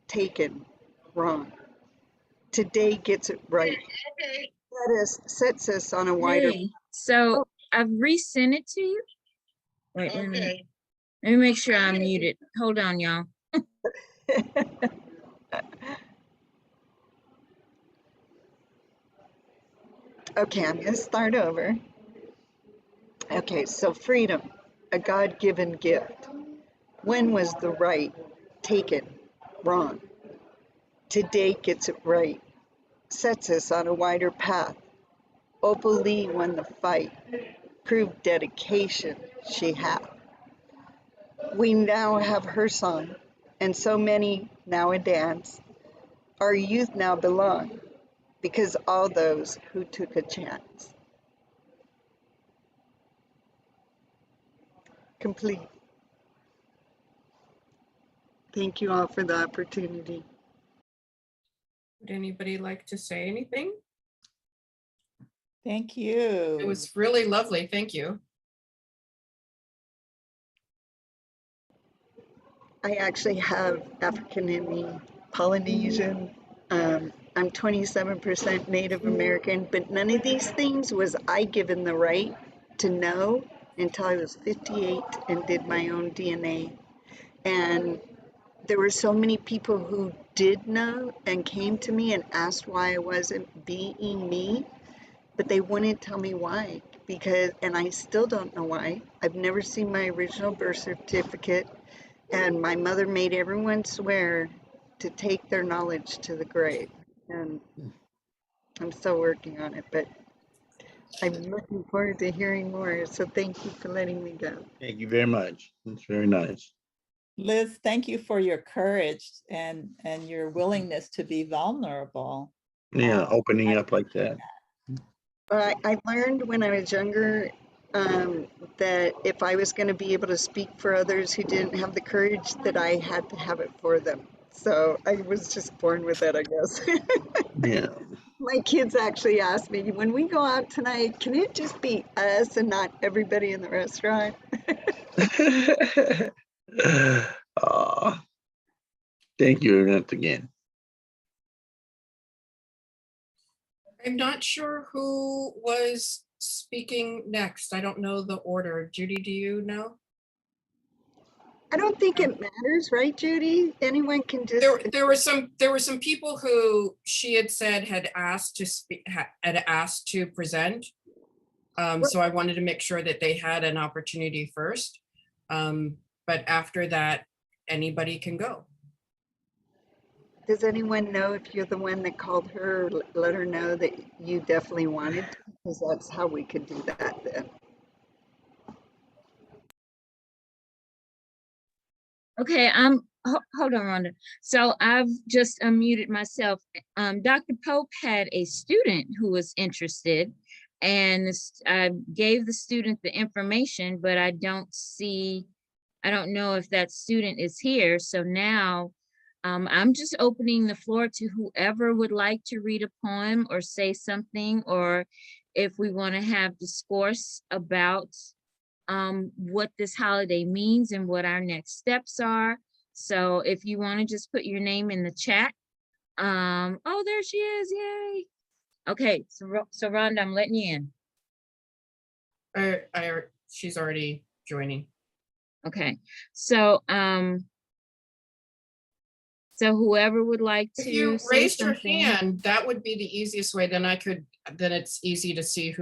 taken wrong? Today gets it right. Sets us on a wider. Hey, so I've resent it to you. Wait a minute. Let me make sure I'm muted. Hold on, y'all. Okay, I'm going to start over. Okay, so freedom, a God-given gift. When was the right taken wrong? Today gets it right. Sets us on a wider path. Opal Lee won the fight. Proved dedication she had. We now have her song, and so many now a dance. Our youth now belong, because all those who took a chance. Complete. Thank you all for the opportunity. Would anybody like to say anything? Thank you. It was really lovely. Thank you. I actually have African in me, Polynesian. I'm 27% Native American, but none of these things was I given the right to know until I was 58 and did my own DNA. And there were so many people who did know and came to me and asked why I wasn't being me, but they wouldn't tell me why, and I still don't know why. I've never seen my original birth certificate, and my mother made everyone swear to take their knowledge to the grave, and I'm still working on it, but I'm looking forward to hearing more, so thank you for letting me go. Thank you very much. That's very nice. Liz, thank you for your courage and your willingness to be vulnerable. Yeah, opening up like that. I learned when I was younger that if I was going to be able to speak for others who didn't have the courage, that I had to have it for them. So I was just born with it, I guess. Yeah. My kids actually asked me, when we go out tonight, can it just be us and not everybody in the restaurant? Aw, thank you once again. I'm not sure who was speaking next. I don't know the order. Judy, do you know? I don't think it matters, right, Judy? Anyone can just. There were some people who she had said had asked to speak, had asked to present. So I wanted to make sure that they had an opportunity first. But after that, anybody can go. Does anyone know if you're the one that called her, or let her know that you definitely wanted to? Because that's how we could do that then. Okay, hold on, Rhonda. So I've just unmuted myself. Dr. Pope had a student who was interested, and I gave the student the information, but I don't know if that student is here. So now I'm just opening the floor to whoever would like to read a poem or say something, or if we want to have discourse about what this holiday means and what our next steps are. So if you want to just put your name in the chat. Oh, there she is, yay. Okay, so Rhonda, I'm letting you in. She's already joining. Okay, so so whoever would like If to you say raised your something. hand, that would be the easiest way. Then it's easy to see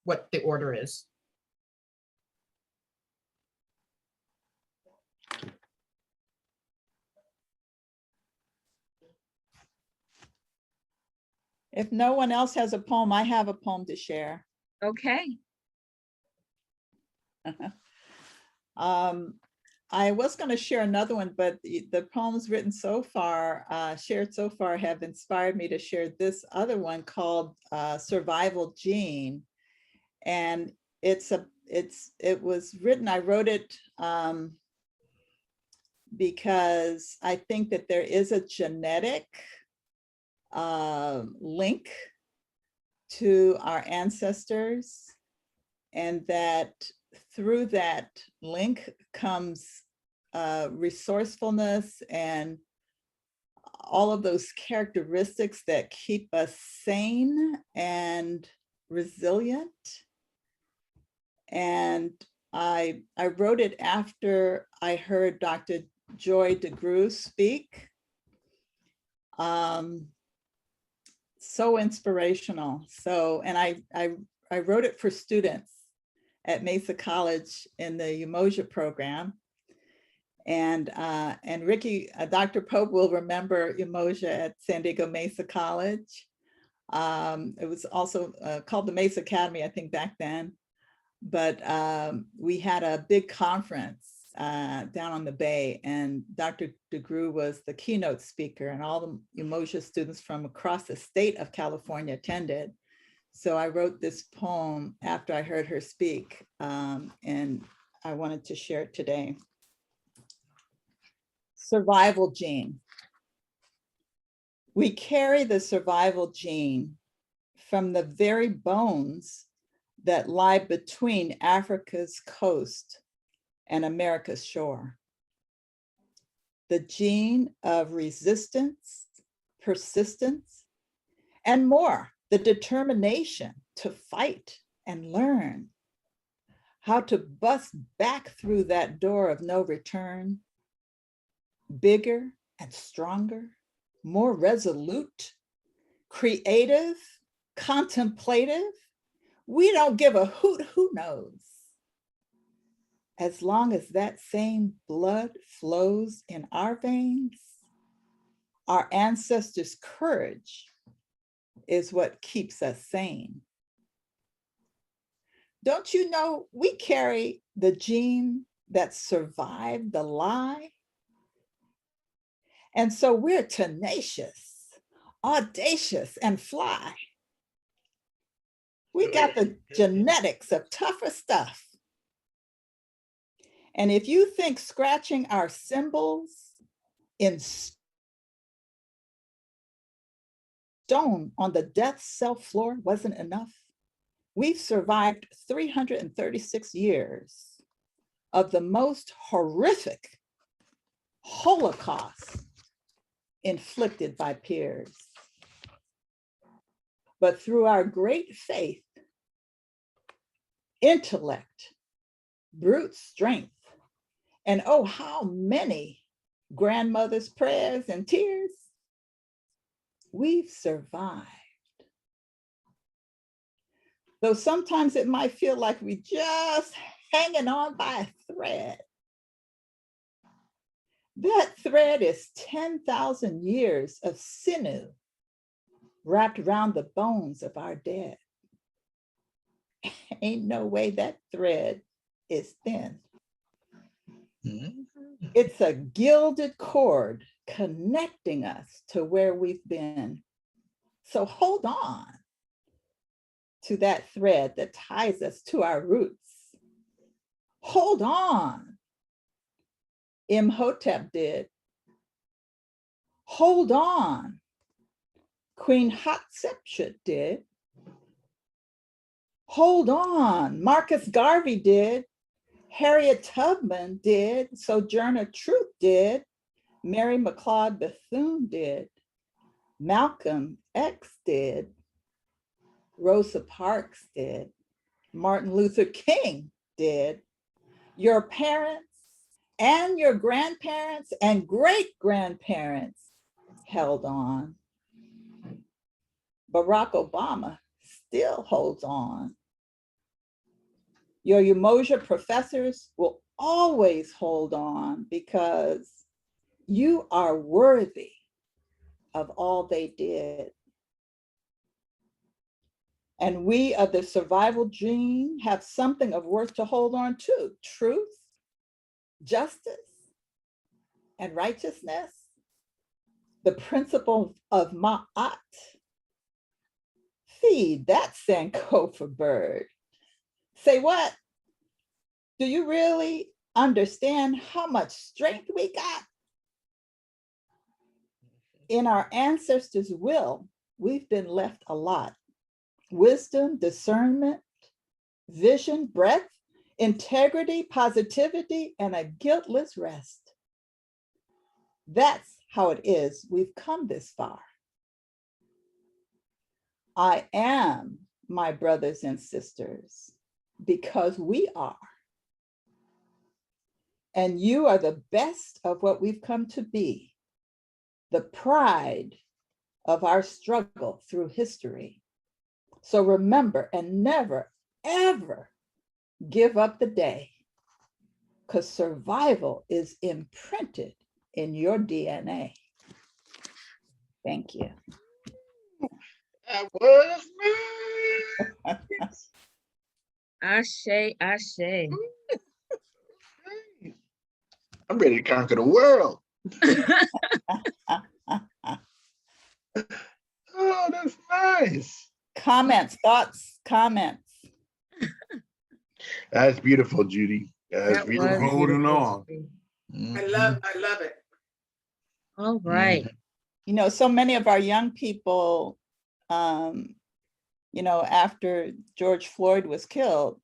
what the order is. If no one else has a poem, I have a poem to share. Okay. I was going to share another one, but the poems written so far, shared so far, have inspired me to share this other one called Survival Gene. And it was written, I wrote it because I think that there is a genetic link to our ancestors, and that through that link comes resourcefulness and all of those characteristics that keep us sane and resilient. And I wrote it after I heard Dr. Joy DeGruy speak. So inspirational. So, and I wrote it for students at Mesa College in the Umoja program. And Ricky, Dr. Pope will remember Umoja at San Diego Mesa College. It was also called the Mesa Academy, I think, back then. But we had a big conference down on the Bay, and Dr. DeGruy was the keynote speaker, and all the Umoja students from across the state of California attended. So I wrote this poem after I heard her speak, and I wanted to share it today. Survival gene. We carry the survival gene from the very bones that lie between Africa's coast and America's shore. The gene of resistance, persistence, and more, the determination to fight and learn how to bust back through that door of no return, bigger and stronger, more resolute, creative, contemplative. We don't give a hoot who knows. As long as that same blood flows in our veins, our ancestors' courage is what keeps us sane. Don't you know we carry the gene that survived the lie? And so we're tenacious, audacious, and fly. We got the genetics of tougher stuff. And if you think scratching our symbols in stone on the death cell floor wasn't enough, we've survived 336 years of the most horrific Holocaust inflicted by peers. But through our great faith, intellect, brute strength, and oh, how many grandmothers' prayers and tears, we've survived. Though sometimes it might feel like we just hanging on by a thread. That thread is 10,000 years of sinew wrapped around the bones of our dead. Ain't no way that thread is thin. It's a gilded cord connecting us to where we've been. So hold on to that thread that ties us to our roots. Hold on. Imhotep did. Hold on. Queen Hatshepsut did. Hold on. Marcus Garvey did. Harriet Tubman did. Sojourner Truth did. Mary McLeod Bethune did. Malcolm X did. Rosa Parks did. Martin Luther King did. Your parents and your grandparents and great-grandparents held on. Barack Obama still holds on. Your Umoja professors will always hold on because you are worthy of all they did. And we of the survival gene have something of worth to hold on to: truth, justice, and righteousness, the principle of Ma'at. Feed that Sankofa bird. Say what? Do you really understand how much strength we got? In our ancestors' will, we've been left a lot. Wisdom, discernment, vision, breadth, integrity, positivity, and a guiltless rest. That's how it is we've come this far. I am, my brothers and sisters, because we are. And you are the best of what we've come to be, the pride of our struggle through history. So remember and never, ever give up the day, because survival is imprinted in your DNA. Thank you. That was nice. Ashe, ashe. I'm ready to conquer the world. Oh, that's nice. Comments, thoughts, comments. That's beautiful, Judy. That's That beautiful. was Holding beautiful, on. Judy. I love it. All right. You know, so many of our young people, you know, after George Floyd was killed,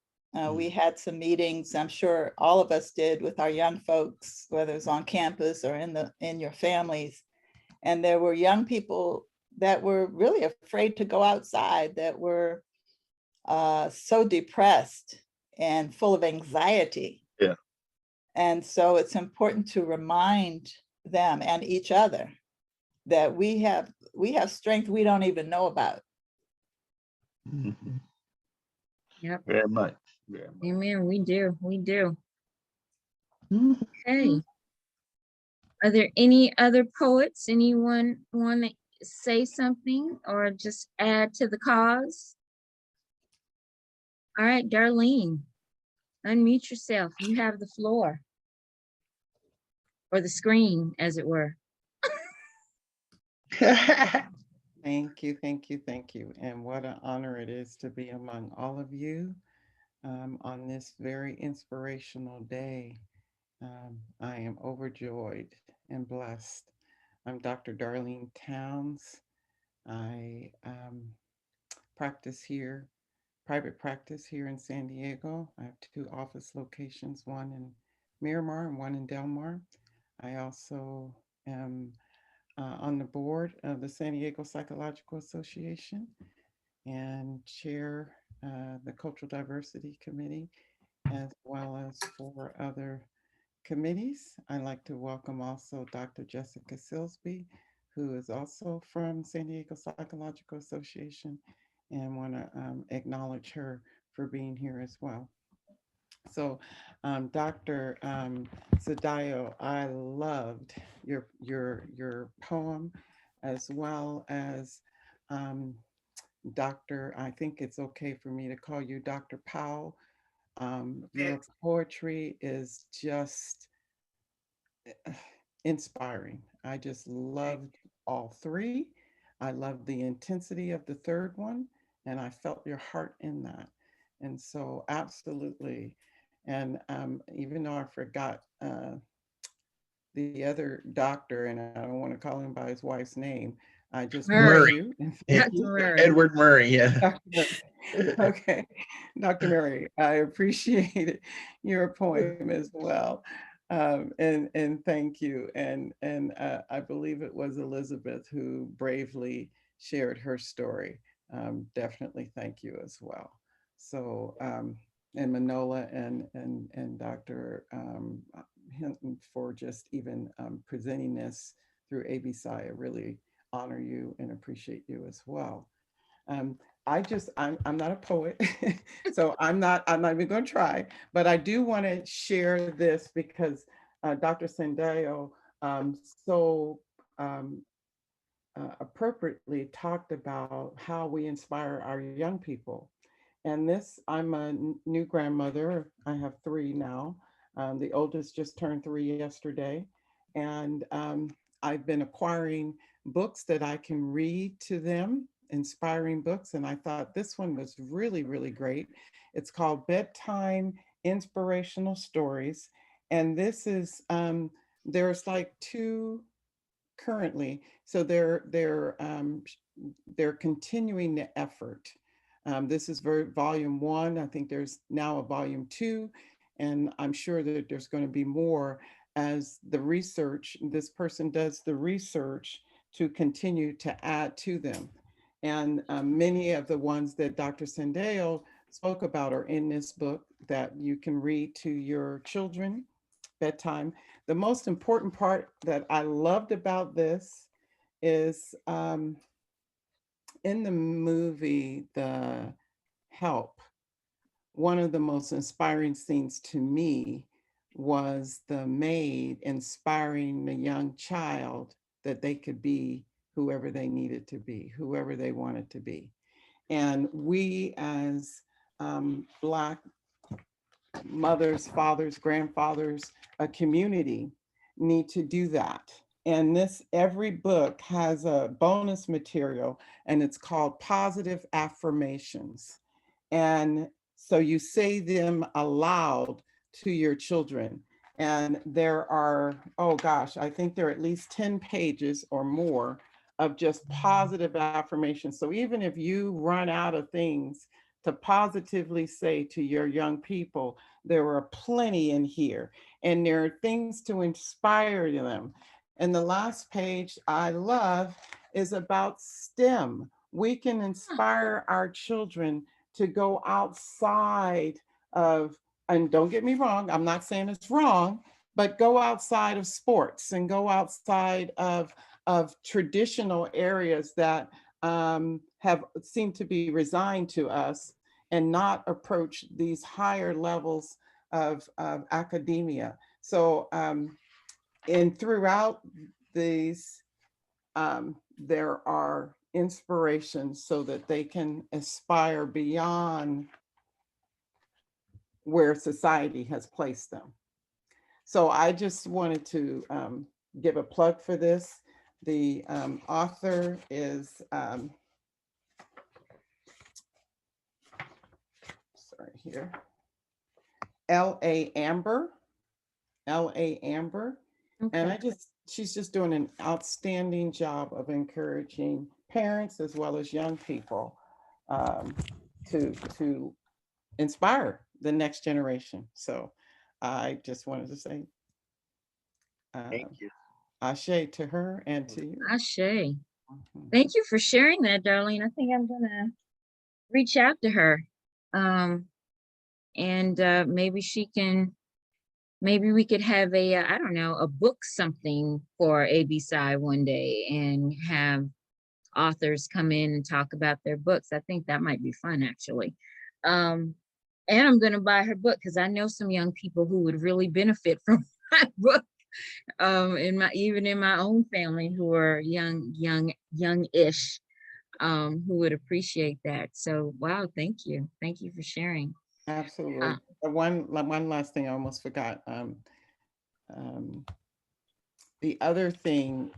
we had some meetings, I'm sure all of us did, with our young folks, whether it was on campus or in your families. And there were young people that were really afraid to go outside, that were so depressed and full of anxiety. Yeah. And so it's important to remind them and each other that we have strength we don't even know about. Yep. Very much. Very much. Amen. We do. We do. Mhm. Okay. Are there any other poets? Anyone want to say something or just add to the cause? All right, Darlene, unmute yourself. You have the floor. Or the screen, as it were. Thank you, thank you, thank you. And what an honor it is to be among all of you on this very inspirational day. I am overjoyed and blessed. I'm Dr. Darlene Towns. I practice here, private practice here in San Diego. I have two office locations, one in Miramar and one in Del Mar. I also am on the board of the San Diego Psychological Association and chair the Cultural Diversity Committee, as well as 4 other committees. I'd like to welcome also Dr. Jessica Silsby, who is also from San Diego Psychological Association, and want to acknowledge her for being here as well. So, Dr. Sadayo, I loved your poem, as well as Dr. I think it's okay for me to call you Dr. Powell. Your poetry is just inspiring. I just loved all 3. I loved the intensity of the 3rd one, and I felt your heart in that. And so, absolutely. And even though I forgot the other doctor, and I don't want to call him by his wife's name, I just bless you. Dr. Murray. Edward Murray, yeah. Dr. Murray. Okay, Dr. Murray, I appreciate your poem as well. And thank you. And I believe it was Elizabeth who bravely shared her story. Definitely thank you as well. So, and Manola and Dr. Hinton for just even presenting this through ABSI. I really honor you and appreciate you as well. I'm not a poet, so I'm not even going to try, but I do want to share this because Dr. Sadayo so appropriately talked about how we inspire our young people. And this, I'm a new grandmother. I have 3 now. The oldest just turned 3 yesterday. And I've been acquiring books that I can read to them, inspiring books. And I thought this one was really, really great. It's called Bedtime Inspirational Stories. And this is, there's like 2 currently. So they're continuing the effort. This is volume 1. I think there's now a volume 2, and I'm sure that there's going to be more as the research, this person does the research to continue to add to them. And many of the ones that Dr. Sadayo spoke about are in this book that you can read to your children bedtime. The most important part that I loved about this is in the movie The Help, one of the most inspiring scenes to me was the maid inspiring the young child that they could be whoever they needed to be, whoever they wanted to be. And we as Black mothers, fathers, grandfathers, a community need to do that. And every book has a bonus material, and it's called Positive Affirmations. And so you say them aloud to your children. And there are, oh gosh, I think there are at least 10 pages or more of just positive affirmations. So even if you run out of things to positively say to your young people, there are plenty in here. And there are things to inspire them. And the last page I love is about STEM. We can inspire our children to go outside of, and don't get me wrong, I'm not saying it's wrong, but go outside of sports and go outside of traditional areas that have seemed to be resigned to us and not approach these higher levels of academia. So, and throughout these, there are inspirations so that they can aspire beyond where society has placed them. So I just wanted to give a plug for this. The author is, sorry here, L.A. Amber, L.A. Amber. And she's just doing an outstanding job of encouraging parents as well as young people to inspire the next generation. So I just wanted to say Thank you. ashe to her and to you. Ashe. Thank you for sharing that, Darlene. I think I'm gonna reach out to her. And maybe she can, maybe we could have a, I don't know, a book something for ABC one day and have authors come in and talk about their books. I think that might be fun, actually. And I'm going to buy her book because I know some young people who would really benefit from my book. Even in my own family who are young-ish, who would appreciate that. So, wow, thank you. Thank you for sharing. Absolutely. One last thing I almost forgot. The other thing,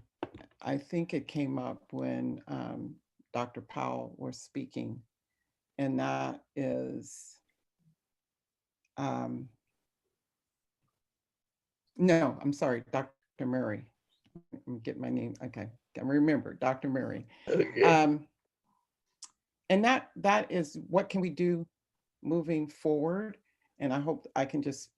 I think it came up when Dr. Powell was speaking, and that is, no, I'm sorry, Dr. Murray. Let me get my name. Okay, I remember Dr. Murray. Okay. And that is, what can we do moving forward? And I hope I can just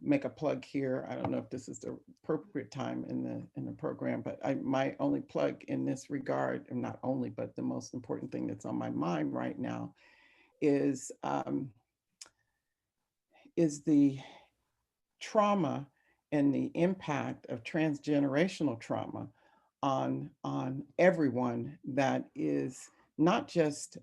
make a plug here. I don't know if this is the appropriate time in the program, but my only plug in this regard, and not only, but the most important thing that's on my mind right now is the trauma and the impact of transgenerational trauma on everyone that is not just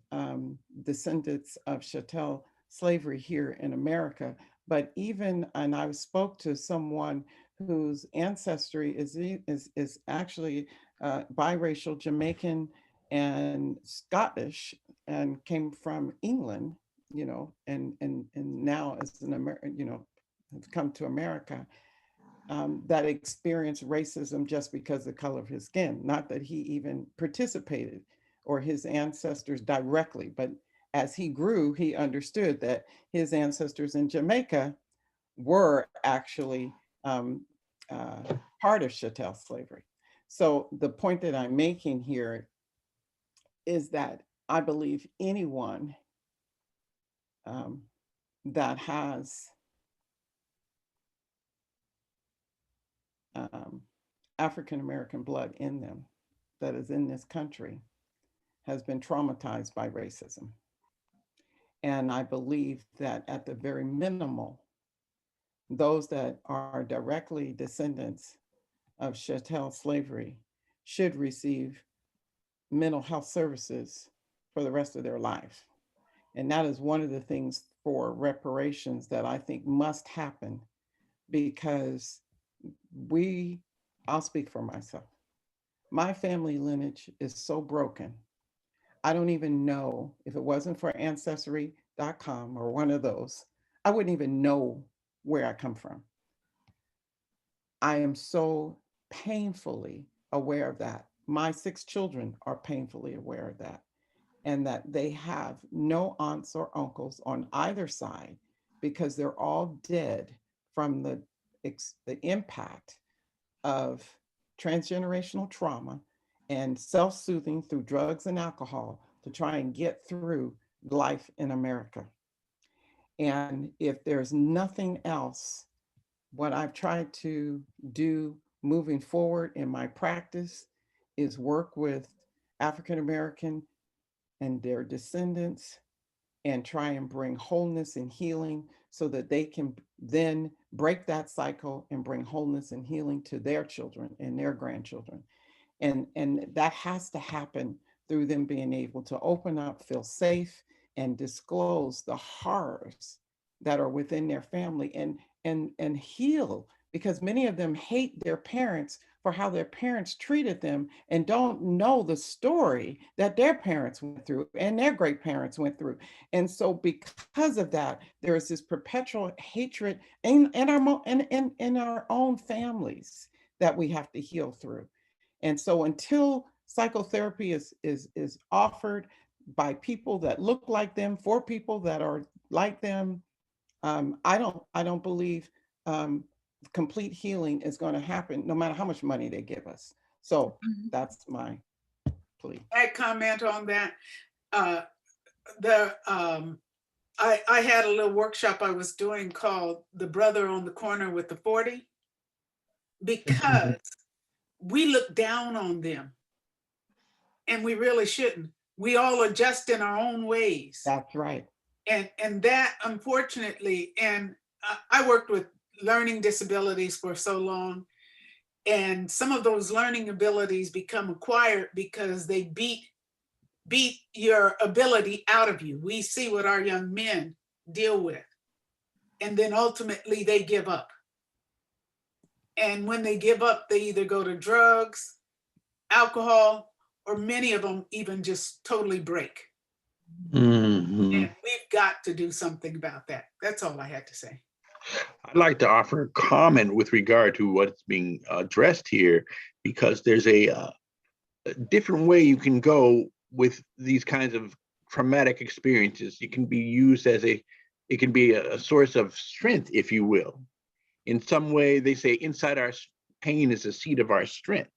descendants of chattel slavery here in America, but even, and I spoke to someone whose ancestry is actually biracial Jamaican and Scottish, and came from England, you know, and now as an American, you know, have come to America, that experienced racism just because of the color of his skin. Not that he even participated or his ancestors directly, but as he grew, he understood that his ancestors in Jamaica were actually part of chattel slavery. So the point that I'm making here is that I believe anyone that has African-American blood in them, that is in this country, has been traumatized by racism. And I believe that at the very minimal, those that are directly descendants of chattel slavery should receive mental health services for the rest of their life. And that is one of the things for reparations that I think must happen, because I'll speak for myself. My family lineage is so broken. I don't even know, if it wasn't for Ancestry.com or one of those, I wouldn't even know where I come from. I am so painfully aware of that. My 6 children are painfully aware of that, and that they have no aunts or uncles on either side because they're all dead from the impact of transgenerational trauma and self-soothing through drugs and alcohol to try and get through life in America. And if there's nothing else, what I've tried to do moving forward in my practice is work with African American and their descendants and try and bring wholeness and healing so that they can then break that cycle and bring wholeness and healing to their children and their grandchildren. And that has to happen through them being able to open up, feel safe, and disclose the horrors that are within their family and heal, because many of them hate their parents for how their parents treated them and don't know the story that their parents went through and their great parents went through. And so because of that, there is this perpetual hatred in our own families that we have to heal through. And so until psychotherapy is offered by people that look like them, for people that are like them, I don't believe complete healing is going to happen, no matter how much money they give us. So that's my plea. I comment on that. I had a little workshop I was doing called "The Brother on the Corner with the 40," because we look down on them, and we really shouldn't. We all adjust in our own ways. That's right. And that, unfortunately, and I worked with learning disabilities for so long, and some of those learning abilities become acquired because they beat your ability out of you. We see what our young men deal with, and then ultimately they give up. And when they give up, they either go to drugs, alcohol, or many of them even just totally break. Mhm. And we've got to do something about that. That's all I had to say. I'd like to offer a comment with regard to what's being addressed here, because there's a different way you can go with these kinds of traumatic experiences. It can be used as it can be a source of strength, if you will. In some way, they say inside our pain is the seat of our strength.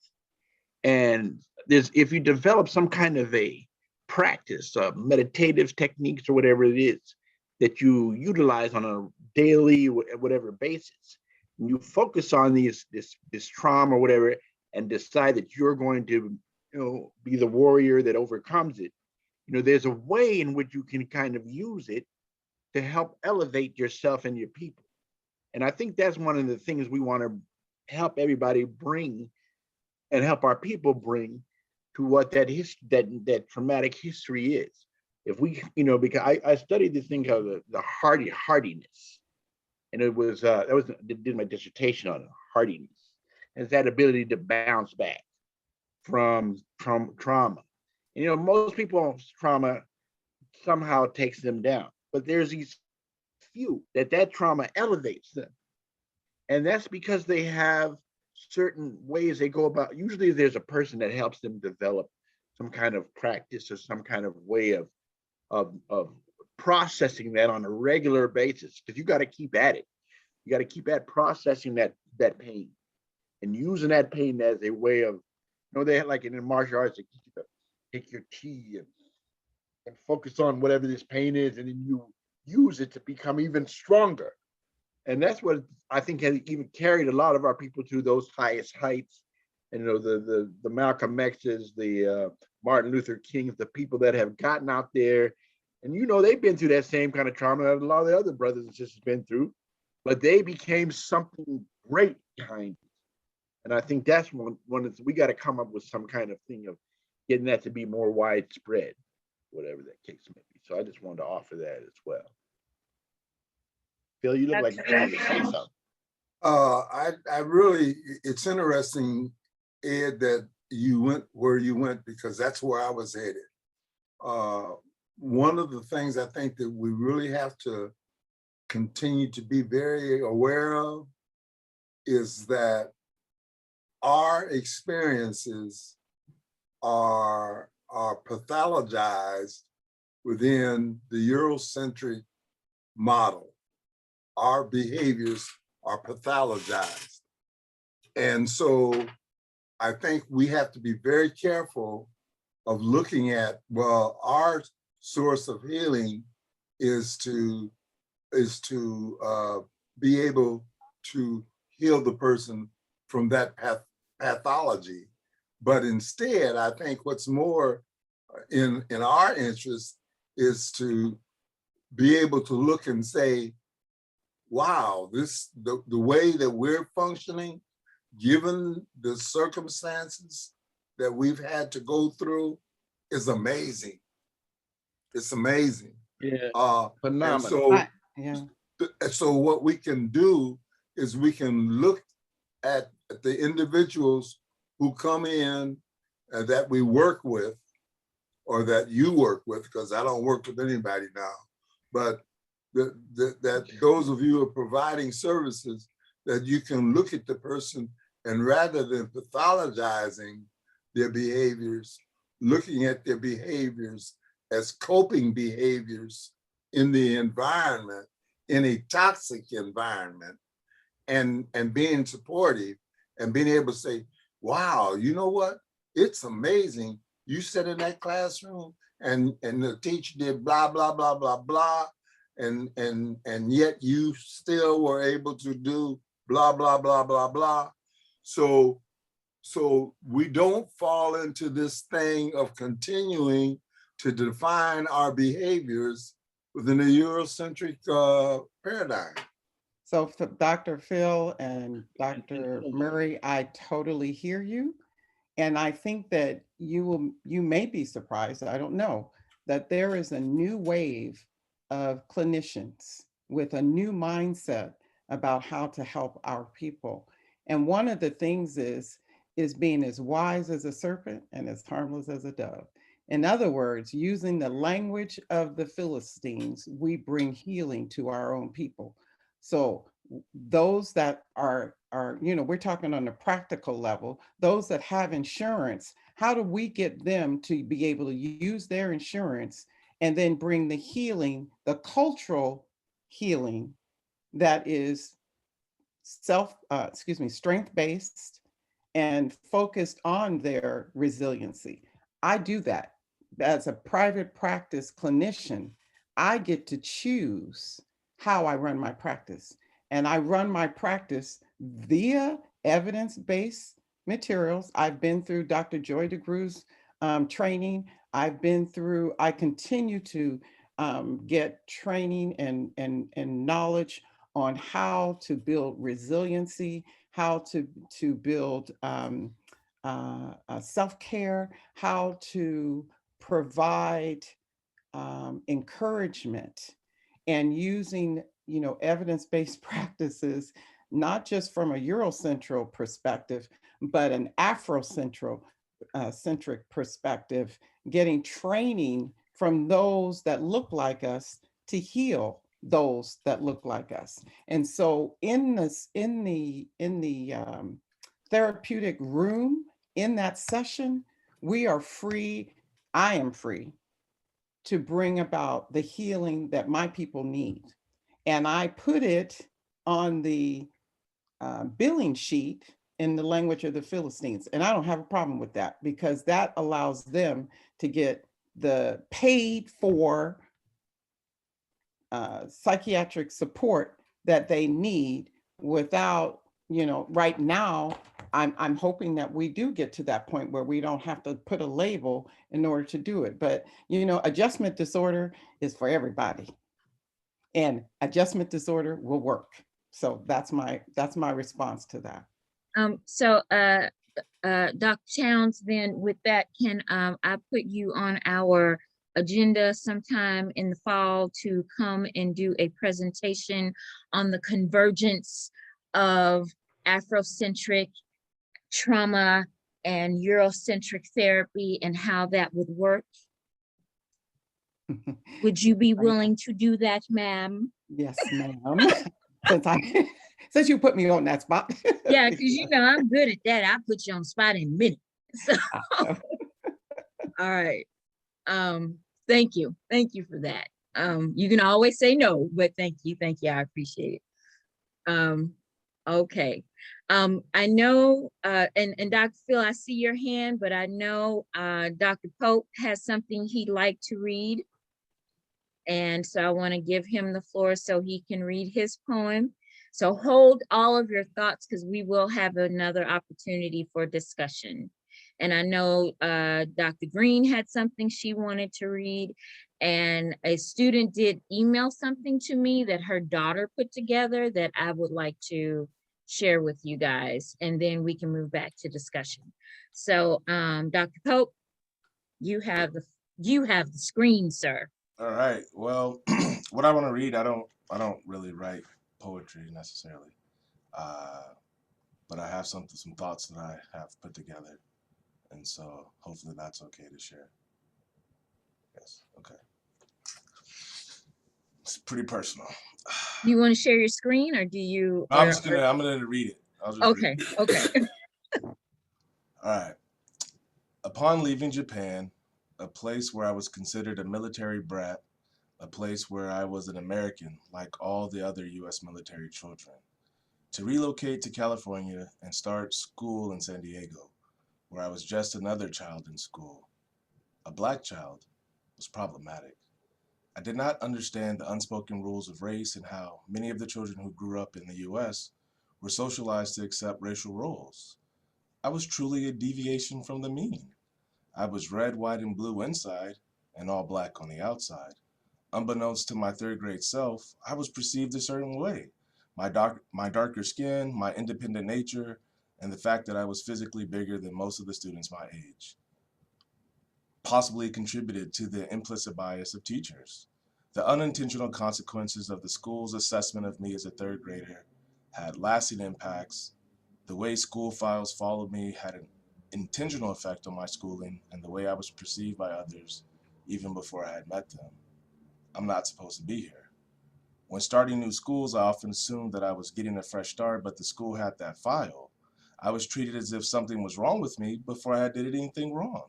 And if you develop some kind of a practice, meditative techniques or whatever it is that you utilize on a daily, whatever basis, and you focus on this trauma or whatever, and decide that you're going to, be the warrior that overcomes it. There's a way in which you can kind of use it to help elevate yourself and your people. And I think that's one of the things we want to help everybody bring and help our people bring to what that traumatic history is. If we, because I studied this thing called the hardiness, and it was did my dissertation on hardiness, and it's that ability to bounce back from trauma. And, most people's trauma somehow takes them down, but there's these few that trauma elevates them, and that's because they have certain ways they go about. Usually there's a person that helps them develop some kind of practice or some kind of way of processing that on a regular basis, because you got to keep at it. You got to keep at processing that pain and using that pain as a way of, they had, like in martial arts, they teach you to take your tea and focus on whatever this pain is, and then you use it to become even stronger. And that's what I think has even carried a lot of our people to those highest heights. And the Malcolm X's, the Martin Luther Kings, the people that have gotten out there, and they've been through that same kind of trauma that a lot of the other brothers and sisters been through, but they became something great behind it. And I think that's one we got to come up with some kind of thing of getting that to be more widespread, whatever that case may be. So I just wanted to offer that as well. Phil, you look like you wanted to say something. I really, it's interesting, Ed, that you went where you went, because that's where I was headed. One of the things I think that we really have to continue to be very aware of is that our experiences are pathologized within the Eurocentric model. Our behaviors are pathologized. And so I think we have to be very careful of looking at, well, our source of healing is to be able to heal the person from that pathology. But instead, I think what's more in our interest is to be able to look and say, wow, the way that we're functioning, given the circumstances that we've had to go through, is amazing. It's amazing. Yeah, phenomenal. So what we can do is we can look at the individuals who come in that we work with, or that you work with, because I don't work with anybody now, but that those of you who are providing services, that you can look at the person And rather than pathologizing their behaviors, looking at their behaviors as coping behaviors in the environment, in a toxic environment, and being supportive and being able to say, wow, you know what? It's amazing. You sat in that classroom and the teacher did blah, blah, blah, blah, blah. And yet you still were able to do blah, blah, blah, blah, blah. So we don't fall into this thing of continuing to define our behaviors within a Eurocentric paradigm. So for Dr. Phil and Dr. Murray, I totally hear you. And I think that you may be surprised, I don't know, that there is a new wave of clinicians with a new mindset about how to help our people. And one of the things is being as wise as a serpent and as harmless as a dove. In other words, using the language of the Philistines, we bring healing to our own people. So those that are, we're talking on a practical level, those that have insurance, how do we get them to be able to use their insurance and then bring the healing, the cultural healing that is strength-based and focused on their resiliency. I do that. As a private practice clinician, I get to choose how I run my practice. And I run my practice via evidence-based materials. I've been through Dr. Joy DeGrew's training. I continue to get training and knowledge on how to build resiliency, how to build self-care, how to provide encouragement, and using evidence-based practices, not just from a Eurocentral perspective, but an Afrocentric centric perspective, getting training from those that look like us to heal those that look like us. And so in the therapeutic room, in that session, we are free, I am free to bring about the healing that my people need. And I put it on the billing sheet in the language of the Philistines. And I don't have a problem with that, because that allows them to get the paid for psychiatric support that they need without, right now, I'm hoping that we do get to that point where we don't have to put a label in order to do it. But, adjustment disorder is for everybody. And adjustment disorder will work. So that's my response to that. Dr. Towns, then with that, can I put you on our agenda sometime in the fall to come and do a presentation on the convergence of Afrocentric trauma and Eurocentric therapy and how that would work? Would you be willing to do that, ma'am? Yes, ma'am. Since you put me on that spot. Yeah, because I'm good at that. I'll put you on the spot in a minute. So all right. Thank you. Thank you for that. You can always say no, but thank you. I appreciate it. Okay. I know, and Dr. Phil, I see your hand, but I know Dr. Pope has something he'd like to read. And so I want to give him the floor so he can read his poem. So hold all of your thoughts, because we will have another opportunity for discussion. And I know Dr. Green had something she wanted to read, and a student did email something to me that her daughter put together that I would like to share with you guys, and then we can move back to discussion. So Dr. Pope, you have the screen, sir. All right. Well, what I want to read, I don't really write poetry necessarily, but I have some thoughts that I have put together, and so hopefully that's okay to share. Yes. Okay. It's pretty personal. You want to share your screen, or do you? I'm gonna read it. I'll just read. Okay, okay. All right. Upon leaving Japan, a place where I was considered a military brat, a place where I was an American like all the other U.S. military children, to relocate to California and start school in San Diego, where I was just another child in school, a black child, was problematic. I did not understand the unspoken rules of race and how many of the children who grew up in the U.S. were socialized to accept racial roles. I was truly a deviation from the mean. I was red, white, and blue inside, and all black on the outside. Unbeknownst to my third grade self, I was perceived a certain way. My darker skin, my independent nature, and the fact that I was physically bigger than most of the students my age possibly contributed to the implicit bias of teachers. The unintentional consequences of the school's assessment of me as a third grader had lasting impacts. The way school files followed me had an intentional effect on my schooling and the way I was perceived by others even before I had met them. I'm not supposed to be here. When starting new schools, I often assumed that I was getting a fresh start, but the school had that file. I was treated as if something was wrong with me before I did anything wrong.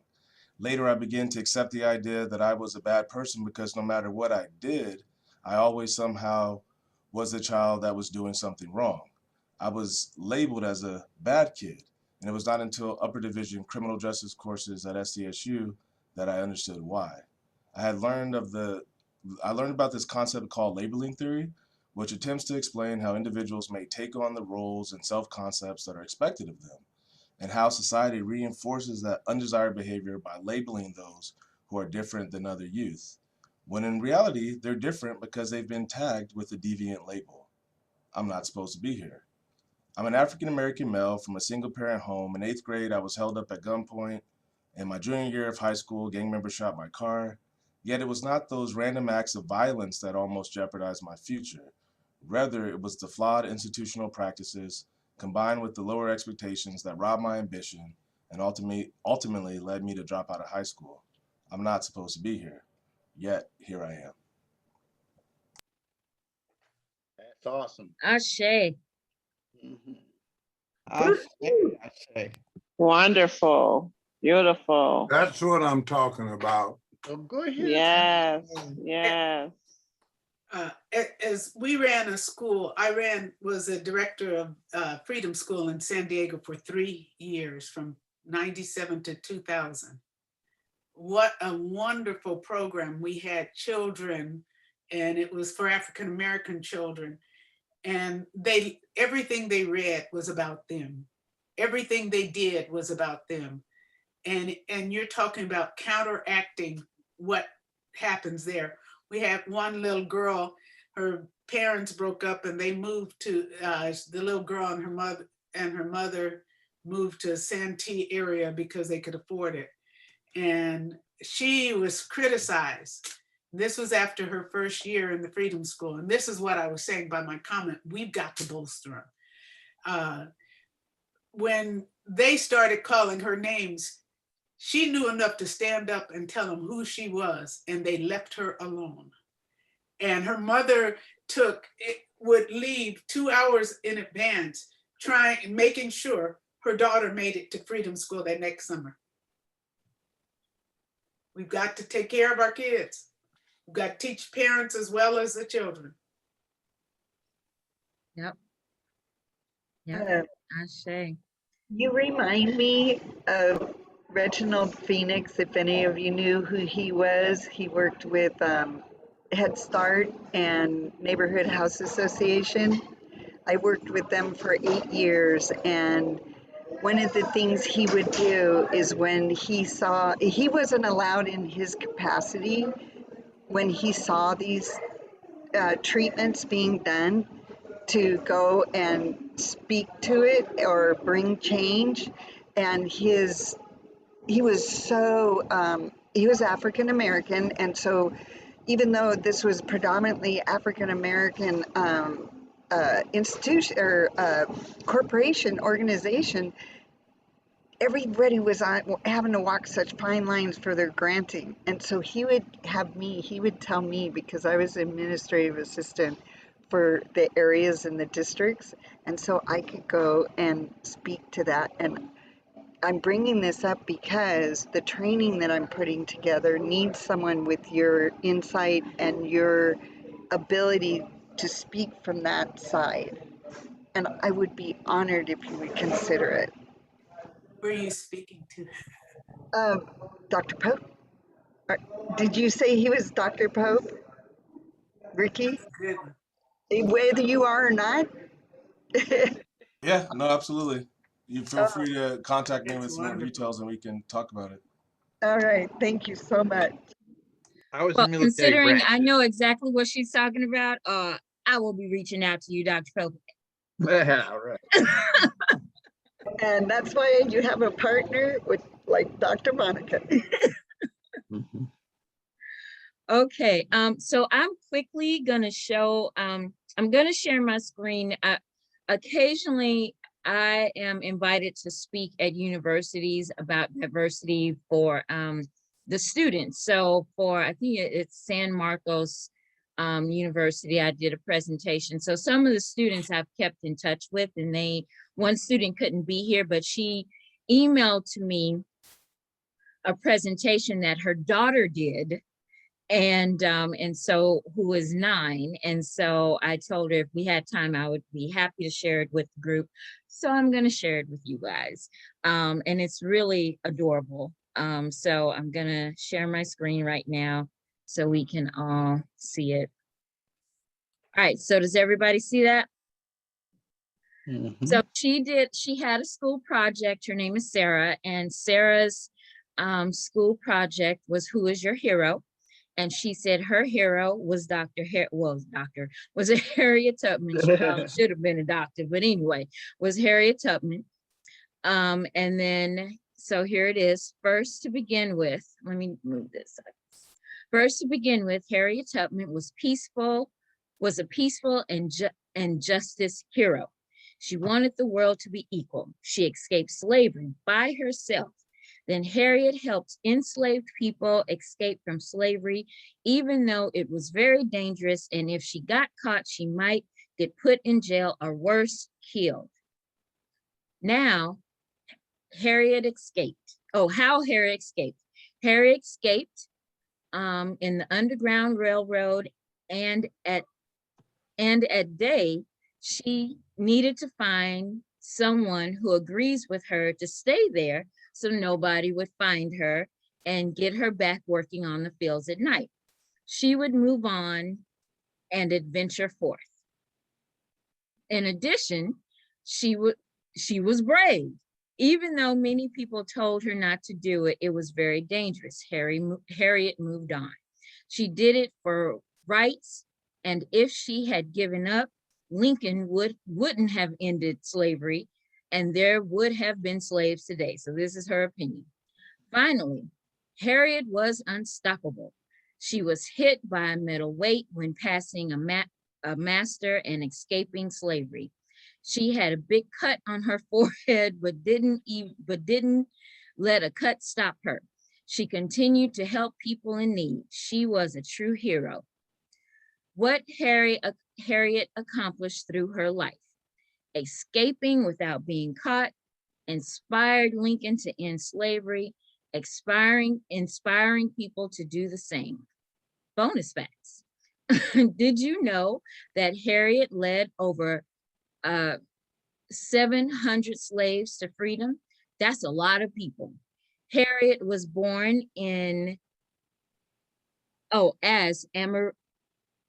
Later, I began to accept the idea that I was a bad person because no matter what I did, I always somehow was the child that was doing something wrong. I was labeled as a bad kid, and it was not until upper division criminal justice courses at SDSU that I understood why. I learned about this concept called labeling theory, which attempts to explain how individuals may take on the roles and self-concepts that are expected of them, and how society reinforces that undesired behavior by labeling those who are different than other youth, when in reality, they're different because they've been tagged with a deviant label. I'm not supposed to be here. I'm an African-American male from a single-parent home. In 8th grade, I was held up at gunpoint. In my junior year of high school, gang members shot my car. Yet it was not those random acts of violence that almost jeopardized my future. Rather, it was the flawed institutional practices combined with the lower expectations that robbed my ambition and ultimately led me to drop out of high school. I'm not supposed to be here. Yet, here I am. That's awesome. Ashe. I say. Wonderful. Beautiful. That's what I'm talking about. Oh, go ahead. Yes. Yes. As we ran a school, was a director of Freedom School in San Diego for 3 years, from 97 to 2000. What a wonderful program. We had children, and it was for African-American children. And everything they read was about them. Everything they did was about them. And you're talking about counteracting what happens there. We had one little girl, her parents broke up and they moved to, the little girl and her mother moved to Santee area because they could afford it. And she was criticized. This was after her first year in the Freedom School. And this is what I was saying by my comment, we've got to bolster them. When they started calling her names, she knew enough to stand up and tell them who she was, and they left her alone. And her mother would leave 2 hours in advance, making sure her daughter made it to Freedom School that next summer. We've got to take care of our kids. We've got to teach parents as well as the children. Yep. Yep. Ashe. You remind me of Reginald Phoenix, if any of you knew who he was. He worked with Head Start and Neighborhood House Association. I worked with them for 8 years, and one of the things he would do is when he wasn't allowed in his capacity, when he saw these treatments being done, to go and speak to it or bring change. And he was African American, and so even though this was predominantly African American institution or corporation organization, everybody was having to walk such fine lines for their granting. And so he would tell me, because I was administrative assistant for the areas and the districts. And so I could go and speak to that. And I'm bringing this up because the training that I'm putting together needs someone with your insight and your ability to speak from that side. And I would be honored if you would consider it. Who are you speaking to? Dr. Pope? Did you say he was Dr. Pope? Ricky? Good. Whether you are or not? Yeah, no, absolutely. You feel Oh, free to contact me That's with some more wonderful. details and we can talk about it. all right. Thank you so much. I was a Well, military considering brat. I know exactly what she's talking about, I will be reaching out to you, Dr. Pope. All right. And that's why you have a partner with like Dr. Monica. Mhm. Okay, so I'm quickly gonna show, I'm gonna share my screen. Occasionally, I am invited to speak at universities about diversity for the students. So for, I think it's San Marcos University, I did a presentation. So some of the students I've kept in touch with, and one student couldn't be here, but she emailed to me a presentation that her daughter did, and so who is 9, and so I told her if we had time I would be happy to share it with the group, so I'm going to share it with you guys, and it's really adorable. So I'm going to share my screen right now so we can all see it. All right, so does everybody see that? Mhm. So she had a school project. Her name is Sarah, and Sarah's school project was Who is Your Hero? And she said her hero was was Harriet Tubman. She probably should have been a doctor, but anyway, was Harriet Tubman. And then, so here it is. First to begin with, let me move this up. First to begin with, Harriet Tubman was a peaceful and justice hero. She wanted the world to be equal. She escaped slavery by herself. Then Harriet helped enslaved people escape from slavery, even though it was very dangerous. And if she got caught, she might get put in jail or worse, killed. Now, Harriet escaped. Oh, how Harriet escaped. Harriet escaped in the Underground Railroad, and at day, she needed to find someone who agrees with her to stay there so nobody would find her and get her back working on the fields at night. She would move on and adventure forth. In addition, she was brave. Even though many people told her not to do it, it was very dangerous. Harriet moved on. She did it for rights, and if she had given up, Lincoln wouldn't have ended slavery, and there would have been slaves today. So this is her opinion. Finally, Harriet was unstoppable. She was hit by a metal weight when passing a master and escaping slavery. She had a big cut on her forehead, but didn't let a cut stop her. She continued to help people in need. She was a true hero. What Harriet accomplished through her life: escaping without being caught, inspired Lincoln to end slavery, inspiring people to do the same. Bonus facts. Did you know that Harriet led over 700 slaves to freedom? That's a lot of people. Harriet was born as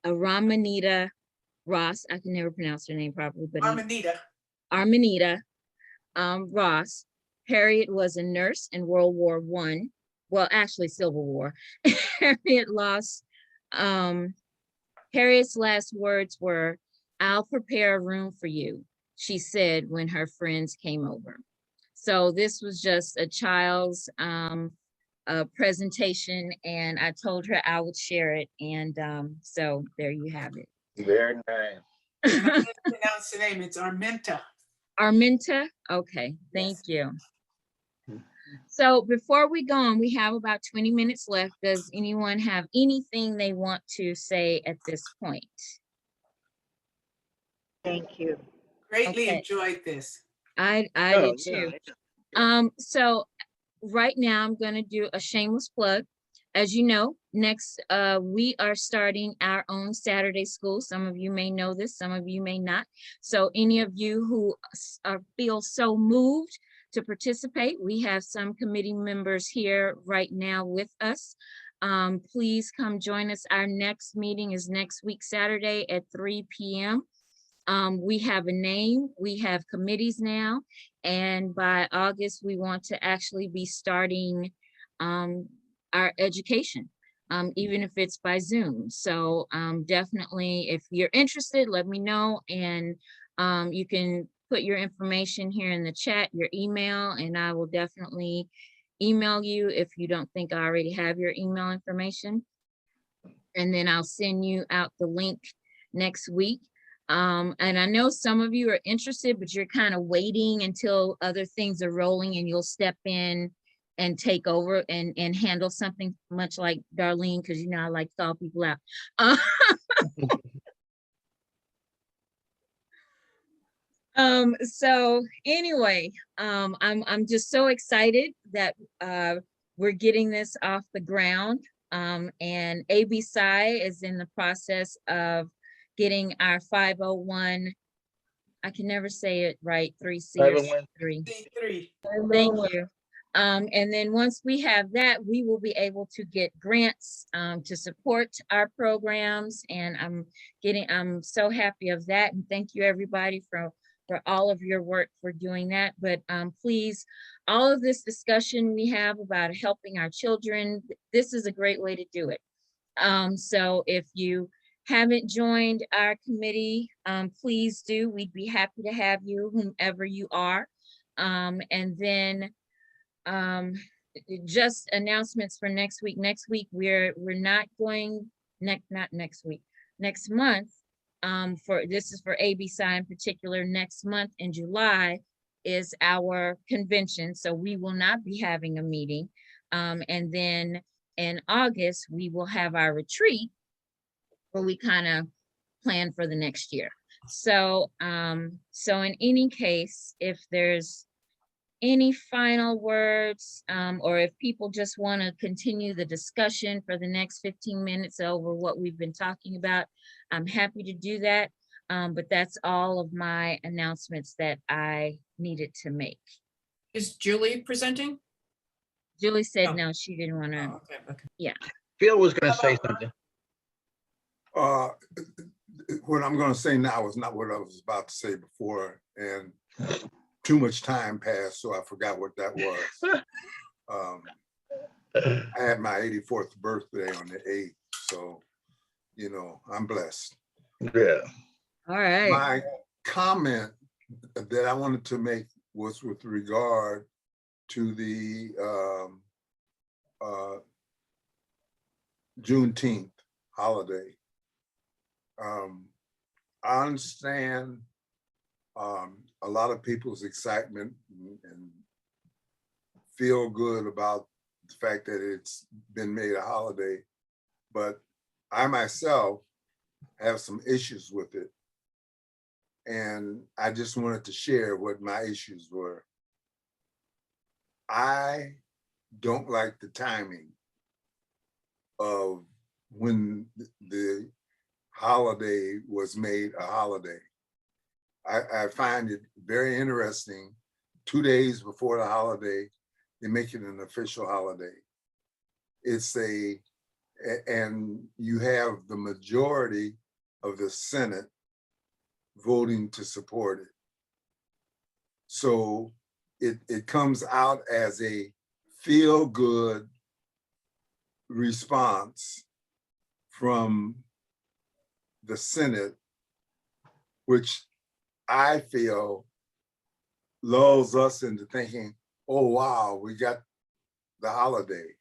Araminta Ross. I can never pronounce her name properly, but Arminita Ross. Harriet was a nurse in World War I. Well, actually Civil War. Harriet's last words were, "I'll prepare a room for you," she said when her friends came over. So this was just a child's presentation, and I told her I would share it. And so there you have it. Very nice. And I can't pronounce the name. It's Arminta. Arminta? Okay, thank you. So before we go on, we have about 20 minutes left. Does anyone have anything they want to say at this point? Thank you. Greatly Okay. enjoyed this. I Oh, did yeah. too. So right now I'm going to do a shameless plug. As you know, next we are starting our own Saturday school. Some of you may know this, some of you may not. So any of you who feel so moved to participate, we have some committee members here right now with us. Please come join us. Our next meeting is next week, Saturday at 3 p.m. We have a name, we have committees now, and by August, we want to actually be starting our education, even if it's by Zoom. So definitely, if you're interested, let me know, and you can put your information here in the chat, your email, and I will definitely email you if you don't think I already have your email information. And then I'll send you out the link next week. And I know some of you are interested, but you're kind of waiting until other things are rolling and you'll step in and take over and handle something, much like Darlene, because you know I like to call people out. So anyway, I'm just so excited that we're getting this off the ground. And ABSI is in the process of getting our 501, I can never say it right, 3C or 3. Thank you. And then once we have that, we will be able to get grants to support our programs. And I'm so happy of that. And thank you everybody for all of your work for doing that. But please, all of this discussion we have about helping our children, this is a great way to do it. So if you haven't joined our committee, please do. We'd be happy to have you, whomever you are. And then just announcements for next week. Next week we're not going not next week, next month. This is for ABSI in particular. Next month in July is our convention, so we will not be having a meeting. And then in August we will have our retreat where we kind of plan for the next year. So so in any case, if there's any final words, or if people just want to continue the discussion for the next 15 minutes over what we've been talking about, I'm happy to do that. But that's all of my announcements that I needed to make. Is Julie presenting? Julie said no, she didn't want to. Okay. Yeah. Phil was going to say something. What I'm going to say now is not what I was about to say before, and too much time passed, so I forgot what that was. I had my 84th birthday on the 8th, so, you know, I'm blessed. Yeah. All right. My comment that I wanted to make was with regard to the Juneteenth holiday. I understand a lot of people's excitement and feel good about the fact that it's been made a holiday, but I myself have some issues with it. And I just wanted to share what my issues were. I don't like the timing of when the holiday was made a holiday. I find it very interesting. 2 days before the holiday, they make it an official holiday. And you have the majority of the Senate voting to support it. So it comes out as a feel-good response from the Senate, which I feel lulls us into thinking, oh, wow, we got the holiday.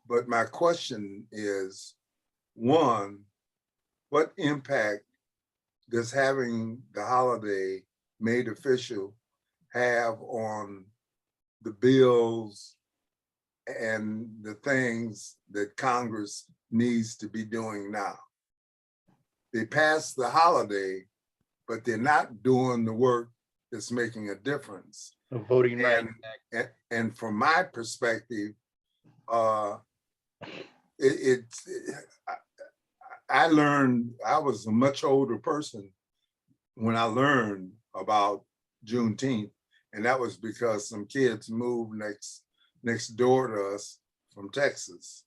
But my question is, one, what impact does having the holiday made official have on the bills and the things that Congress needs to be doing now? They passed the holiday, but they're not doing the work that's making a difference. The voting rights. And from my perspective, I learned, I was a much older person when I learned about Juneteenth, and that was because some kids moved next door to us from Texas.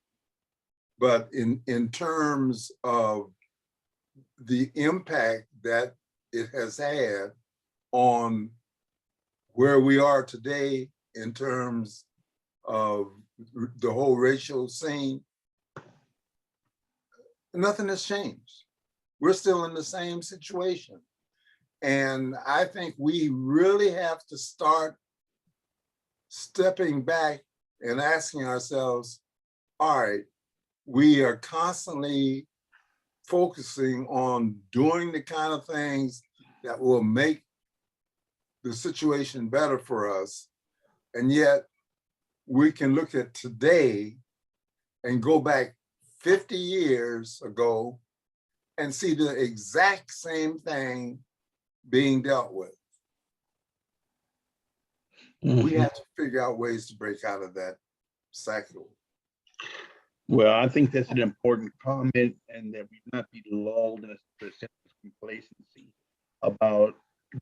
But in terms of the impact that it has had on where we are today in terms of the whole racial scene, nothing has changed. We're still in the same situation. And I think we really have to start stepping back and asking ourselves, all right, we are constantly focusing on doing the kind of things that will make the situation better for us. And yet we can look at today and go back 50 years ago and see the exact same thing being dealt with. We have to figure out ways to break out of that cycle. Well, I think that's an important comment, and that we not be lulled in a sense of complacency about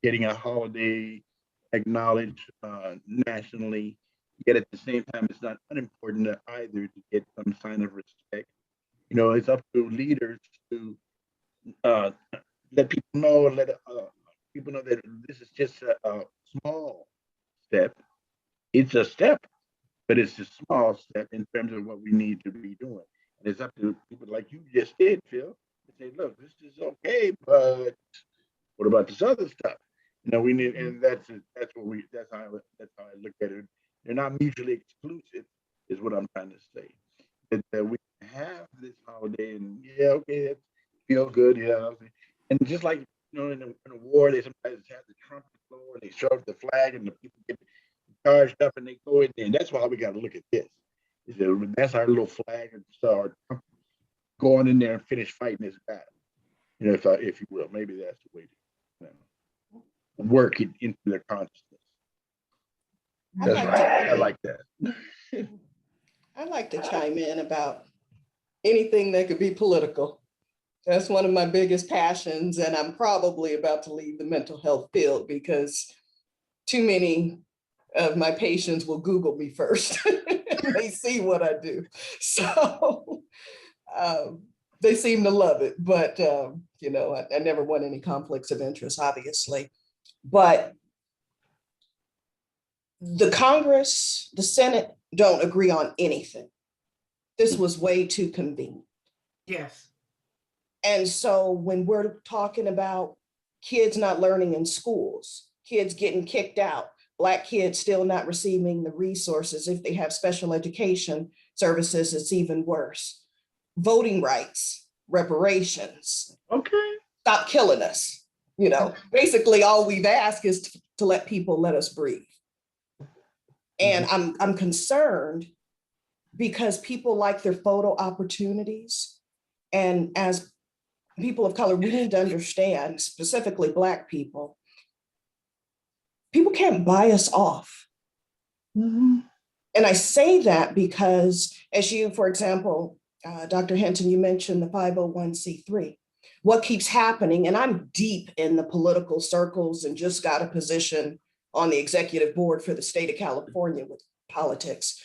getting a holiday acknowledged nationally. Yet at the same time, it's not unimportant either to get some sign of respect. You know, it's up to leaders to let people know, people know that this is just a small step. It's a step, but it's a small step in terms of what we need to be doing. And it's up to people like you just did, Phil, to say, look, this is okay, but what about this other stuff? You know, we need, and that's how I look at it. They're not mutually exclusive, is what I'm trying to say. That we have this holiday, and yeah, okay, it feels good, yeah. And just like, you know, in a war, they sometimes have the trumpet blow and they show up the flag, and the people get charged up and they go in there. And that's why we got to look at this. Is that that's our little flag and start going in there and finish fighting this battle. You know, if you will, maybe that's the way to, you know, work it into their consciousness. That's right. I like that. I'd like to chime in about anything that could be political. That's one of my biggest passions, and I'm probably about to leave the mental health field because too many of my patients will Google me first. They see what I do. So they seem to love it, but you know, I never want any conflicts of interest, obviously. But the Congress, the Senate don't agree on anything. This was way too convenient. Yes. And so when we're talking about kids not learning in schools, kids getting kicked out, Black kids still not receiving the resources, if they have special education services, it's even worse. Voting rights, reparations. Okay. Stop killing us. You know, basically all we've asked is to let people let us breathe. And I'm concerned because people like their photo opportunities. And as people of color, we need to understand, specifically Black people, people can't buy us off. And I say that because, as you, for example, Dr. Hinton, you mentioned the 501c3. What keeps happening, and I'm deep in the political circles and just got a position on the executive board for the state of California with politics.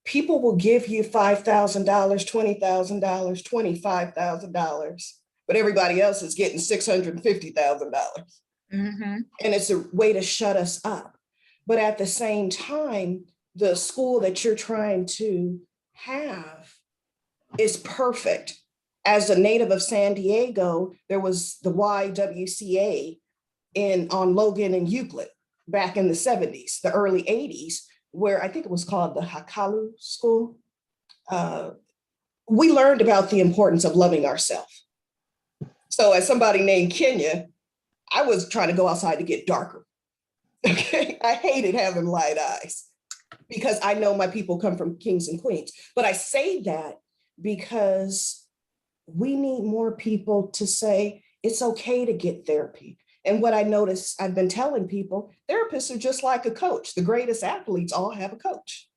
People will give you $5,000, $20,000, $25,000, but everybody else is getting $650,000. And it's a way to shut us up. But at the same time, the school that you're trying to have is perfect. As a native of San Diego, there was the YWCA on Logan and Euclid back in the 70s, the early 80s, where I think it was called the Hakalu School. We learned about the importance of loving ourselves. So as somebody named Kenya, I was trying to go outside to get darker. Okay, I hated having light eyes because I know my people come from kings and queens. But I say that because we need more people to say, It's okay to get therapy. And what I notice, I've been telling people, therapists are just like a coach. The greatest athletes all have a coach.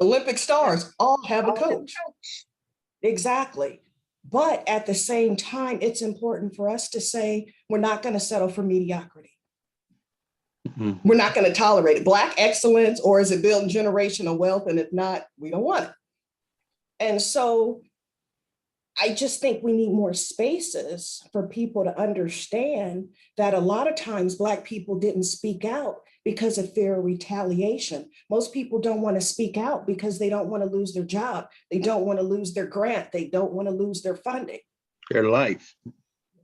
Olympic stars all have a coach. Exactly. But at the same time, it's important for us to say, we're not going to settle for mediocrity. We're not going to tolerate it. Black excellence, or is it building generational wealth? And if not, we don't want it. And so I just think we need more spaces for people to understand that a lot of times Black people didn't speak out because of fear of retaliation. Most people don't want to speak out because they don't want to lose their job. They don't want to lose their grant. They don't want to lose their funding. Their life.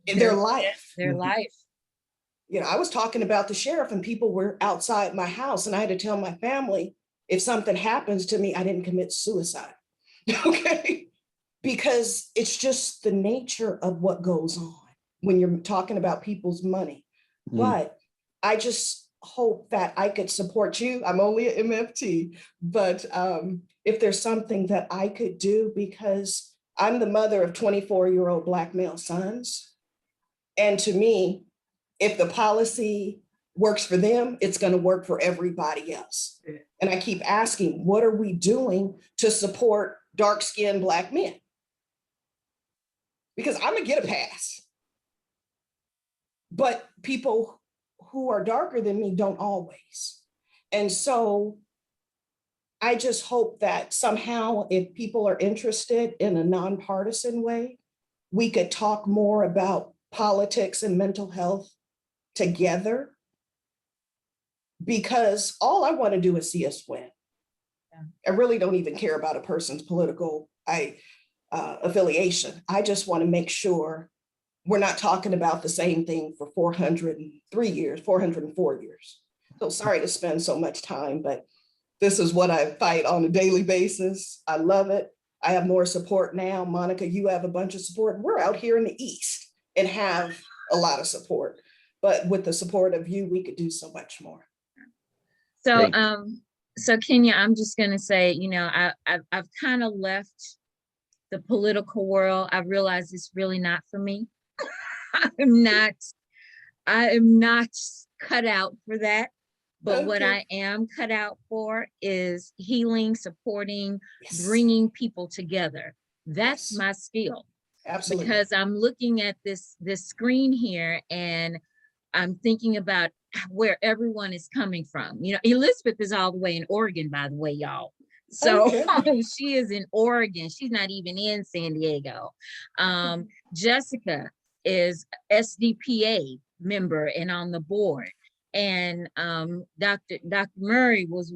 Their life. Their life. You know, I was talking about the sheriff and people were outside my house and I had to tell my family, if something happens to me, I didn't commit suicide. Okay. Because it's just the nature of what goes on when you're talking about people's money. But I just hope that I could support you. I'm only an MFT, but if there's something that I could do, because I'm the mother of 24-year-old Black male sons. And to me, if the policy works for them, it's going to work for everybody else. And I keep asking, what are we doing to support dark-skinned Black men? Because I'm gonna get a pass. But people who are darker than me don't always. And so I just hope that somehow, if people are interested in a nonpartisan way, we could talk more about politics and mental health together. Because all I want to do is see us win. I really don't even care about a person's political affiliation. I just want to make sure we're not talking about the same thing for 403 years, 404 years. So sorry to spend so much time, but this is what I fight on a daily basis. I love it. I have more support now. Monica, you have a bunch of support. We're out here in the East and have a lot of support, but with the support of you, we could do so much more. So, so Kenya, I'm just going to say, you know, I've kind of left the political world. I realize it's really not for me. I am not cut out for that. But what I am cut out for is healing, supporting, bringing people together. That's my skill. Absolutely. Because I'm looking at this screen here and I'm thinking about where everyone is coming from. You know, Elizabeth is all the way in Oregon, by the way, y'all. So she is in Oregon. She's not even in San Diego. Jessica is SDPA member and on the board. And Dr. Murray was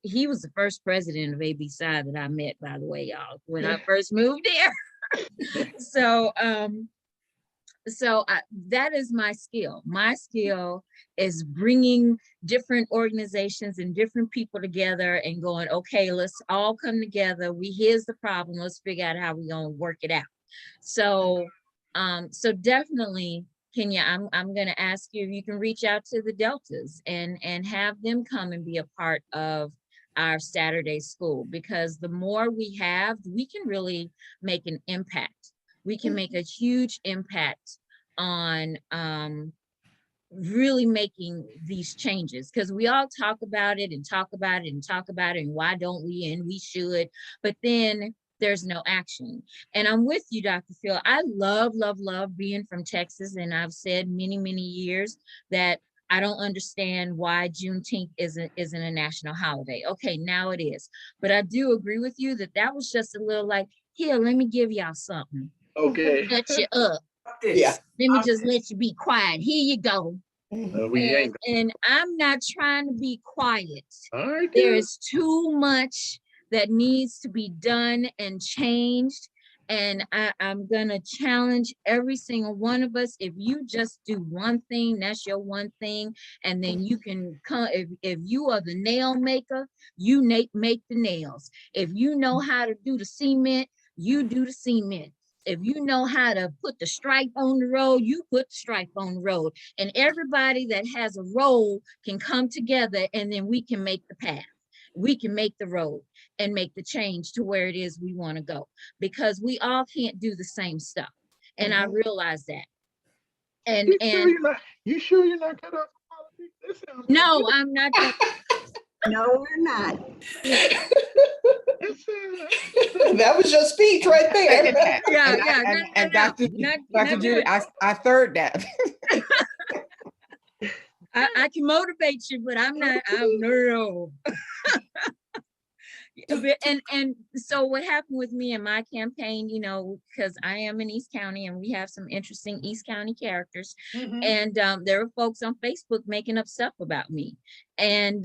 the first president of ABC that I met, by the way, y'all, when I first moved there. So that is my skill. My skill is bringing different organizations and different people together and going, okay, let's all come together. Here's the problem. Let's figure out how we're gonna work it out. So, so definitely, Kenya, I'm gonna ask you if you can reach out to the Deltas and have them come and be a part of our Saturday school, because the more we have, we can really make an impact. We can make a huge impact on really making these changes, because we all talk about it and talk about it and talk about it and why don't we, and we should, but then there's no action. And I'm with you, Dr. Phil. I love being from Texas, and I've said many years that I don't understand why Juneteenth isn't a national holiday. Okay, now it is, but I do agree with you that was just a little like, here, let me give y'all something. Okay. Shut you up. Yeah. Let me just let you be quiet. Here you go. And I'm not trying to be quiet. There is too much that needs to be done and changed. And I'm gonna challenge every single one of us. If you just do one thing, that's your one thing. And then you can come, if you are the nail maker, you make the nails. If you know how to do the cement, you do the cement. If you know how to put the stripe on the road, you put the stripe on the road. And everybody that has a role can come together, and then we can make the path. We can make the road and make the change to where it is we want to go, because we all can't do the same stuff. And I Mhm. realized that. You sure you're not cut off for politics? That sounds like No, you. I'm not gonna. No, we're not. That was your speech right there. Yeah, yeah, And no, Dr. not Judy, really. I third that. I can motivate you, but I'm not. I'm no. And so what happened with me and my campaign, you know, because I am in East County and we have some interesting East County characters, and there were folks on Facebook making up stuff about me, and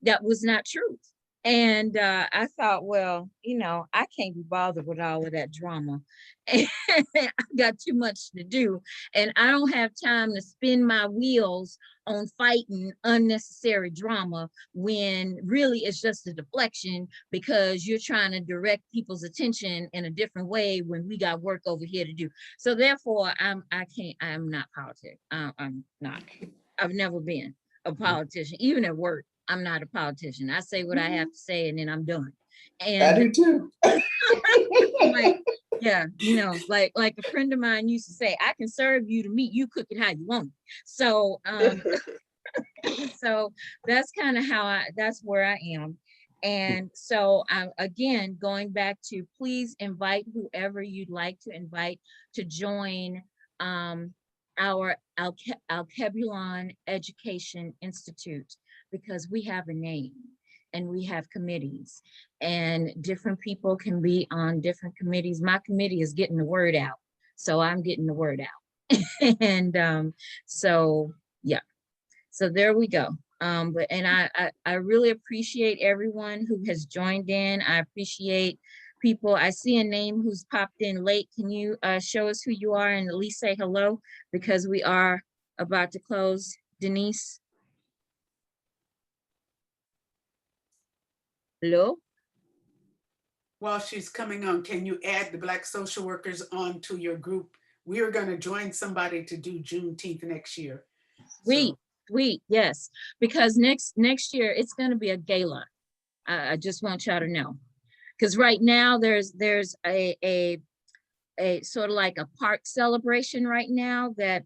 that was not true. And I thought, well, you know, I can't be bothered with all of that drama. And I got too much to do. And I don't have time to spin my wheels on fighting unnecessary drama when really it's just a deflection because you're trying to direct people's attention in a different way when we got work over here to do. So therefore, I'm not politics. I'm not. I've never been a politician, even at work. I'm not a politician. I say what I have to say and then I'm done. And I do too. like, yeah, you know, like a friend of mine used to say, I can serve you to meet you, cook it how you want. So so that's kind of how that's where I am. And so again, going back to please invite whoever you'd like to invite to join our Alkebulan Education Institute, because we have a name and we have committees and different people can be on different committees. My committee is getting the word out. So I'm getting the word out. And so, yeah, so there we go. But I really appreciate everyone who has joined in. I appreciate people. I see a name who's popped in late. Can you show us who you are and at least say hello, because we are about to close. Denise. Hello. While she's coming on, can you add the Black social workers onto your group? We are going to join somebody to do Juneteenth next year. Sweet, yes, because next year it's going to be a gala. I just want y'all to know, because right now there's a sort of like a park celebration right now that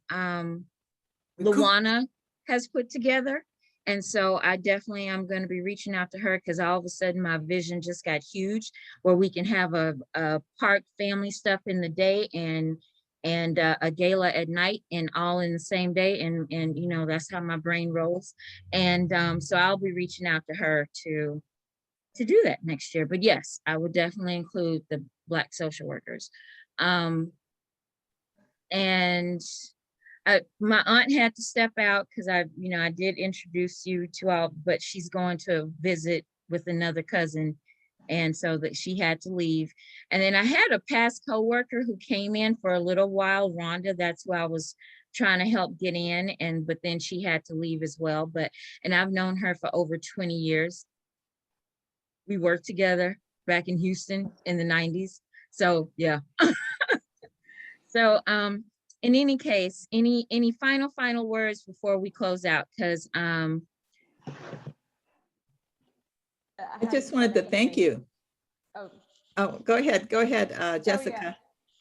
Luana has put together. And so I definitely am going to be reaching out to her, because all of a sudden my vision just got huge, where we can have a park family stuff in the day and a gala at night, and all in the same day. And you know, that's how my brain rolls. And so I'll be reaching out to her to do that next year. But yes, I would definitely include the Black social workers. And my aunt had to step out because I did introduce you to all, but she's going to visit with another cousin. And so that she had to leave. And then I had a past coworker who came in for a little while, Rhonda, that's who I was trying to help get in. But then she had to leave as well. And I've known her for over 20 years. We worked together back in Houston in the 90s. So yeah. So in any case, any final words before we close out? Because I just wanted to thank you. Oh, go ahead, Jessica.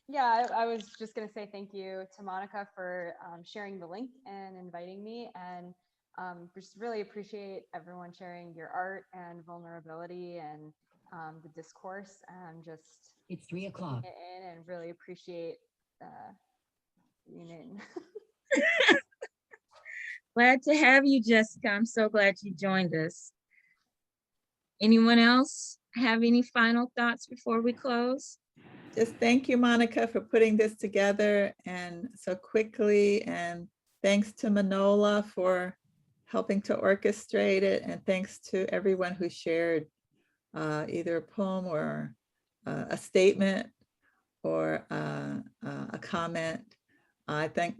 Yeah, I was just going to say thank you to Monica for sharing the link and inviting me, and just really appreciate everyone sharing your art and vulnerability and the discourse, and just it's 3 o'clock and really appreciate being in. Glad to have you, Jessica. I'm so glad you joined us. Anyone else have any final thoughts before we close? Just thank you, Monica, for putting this together and so quickly. And thanks to Manola for helping to orchestrate it. And thanks to everyone who shared either a poem or a statement or a comment. I think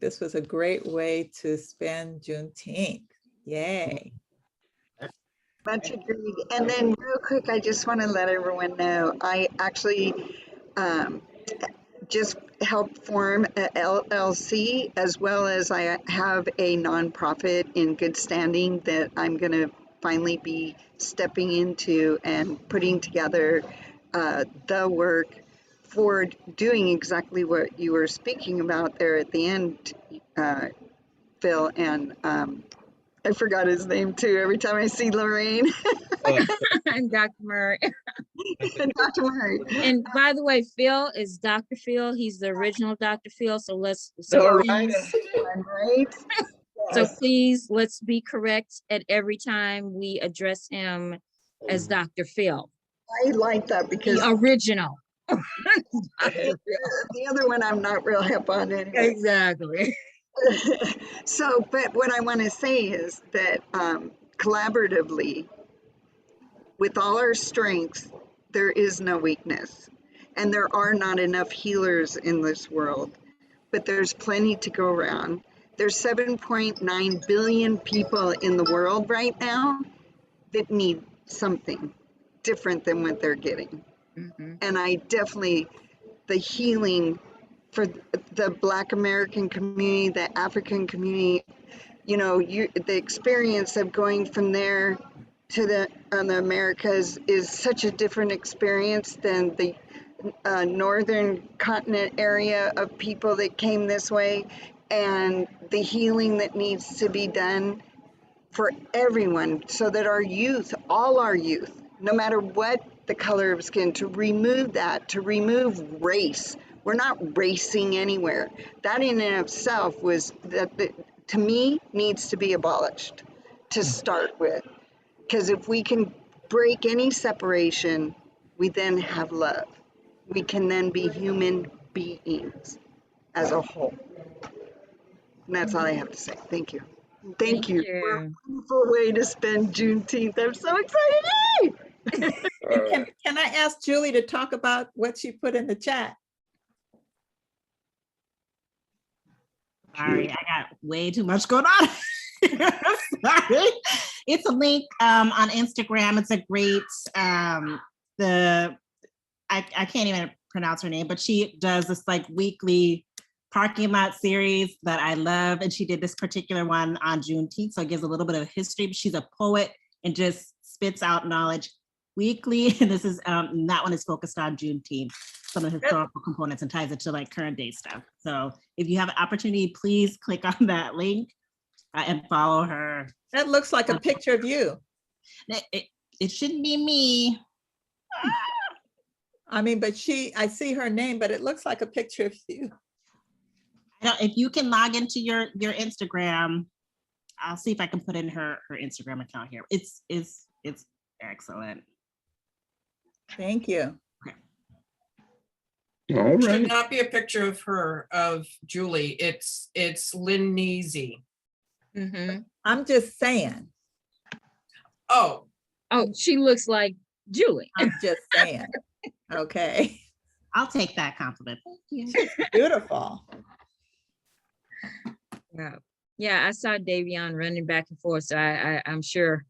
this was a great way to spend Juneteenth. Yay. Much agreed. And then real quick, I just want to let everyone know, I actually just helped form a LLC, as well as I have a nonprofit in good standing that I'm going to finally be stepping into and putting together the work for doing exactly what you were speaking about there at the end, Phil. And I forgot his name too. Every time I see Lorraine And Dr. Murray. and Dr. Murray. And by the way, Phil is Dr. Phil. He's the original Dr. Phil. So All right. Right? So Yes. please, let's be correct at every time we address him as Dr. Phil. I like that because The original. the other one I'm not real hip on anyway. Exactly. So, but what I want to say is that collaboratively, with all our strengths, there is no weakness. And there are not enough healers in this world, but there's plenty to go around. There's 7.9 billion people in the world right now that need something different than what they're getting. And I definitely, the healing for the Black American community, the African community, you know, the experience of going from there to the Americas is such a different experience than the northern continent area of people that came this way, and the healing that needs to be done for everyone so that our youth, all our youth, no matter what the color of skin, to remove that, to remove race. We're not racing anywhere. That in and of itself was that to me needs to be abolished to start with. Because if we can break any separation, we then have love. We can then be human beings as a whole. And that's all I have to say. Thank you. Thank you for a wonderful way to spend Juneteenth. I'm so excited. Yay! Can I ask Julie to talk about what she put in the chat? Sorry, I got way too much going on. Sorry. It's a link on Instagram. It's a great, I can't even pronounce her name, but she does this like weekly parking lot series that I love. And she did this particular one on Juneteenth. So it gives a little bit of history. She's a poet and just spits out knowledge weekly. And this is, that one is focused on Juneteenth, some of the historical components, and ties it to like current day stuff. So if you have an opportunity, please click on that link and follow her. That looks like a picture of you. It shouldn't be me. I mean, but I see her name, but it looks like a picture of you. If you can log into your Instagram, I'll see if I can put in her Instagram account here. It's excellent. Thank you. All It should right. not be a picture of her, of Julie. It's Lynn Neasy. I'm just saying. Oh, she looks like Julie. I'm just saying. Okay. I'll take that compliment. Thank you. Beautiful. Yeah, I saw Davion running back and forth, so I'm sure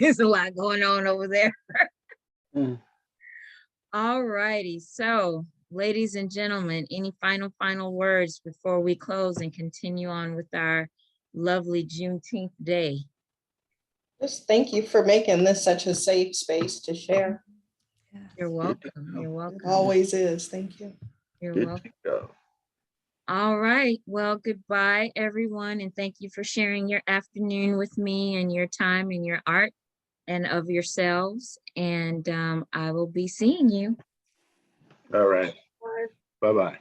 there's a lot going on over there. All righty, so ladies and gentlemen, any final words before we close and continue on with our lovely Juneteenth day? Just thank you for making this such a safe space to share. You're welcome. You're welcome. It always is. Thank you. You're welcome. All right. Well, goodbye, everyone. And thank you for sharing your afternoon with me and your time and your art and of yourselves. And I will be seeing you. All right. Bye-bye.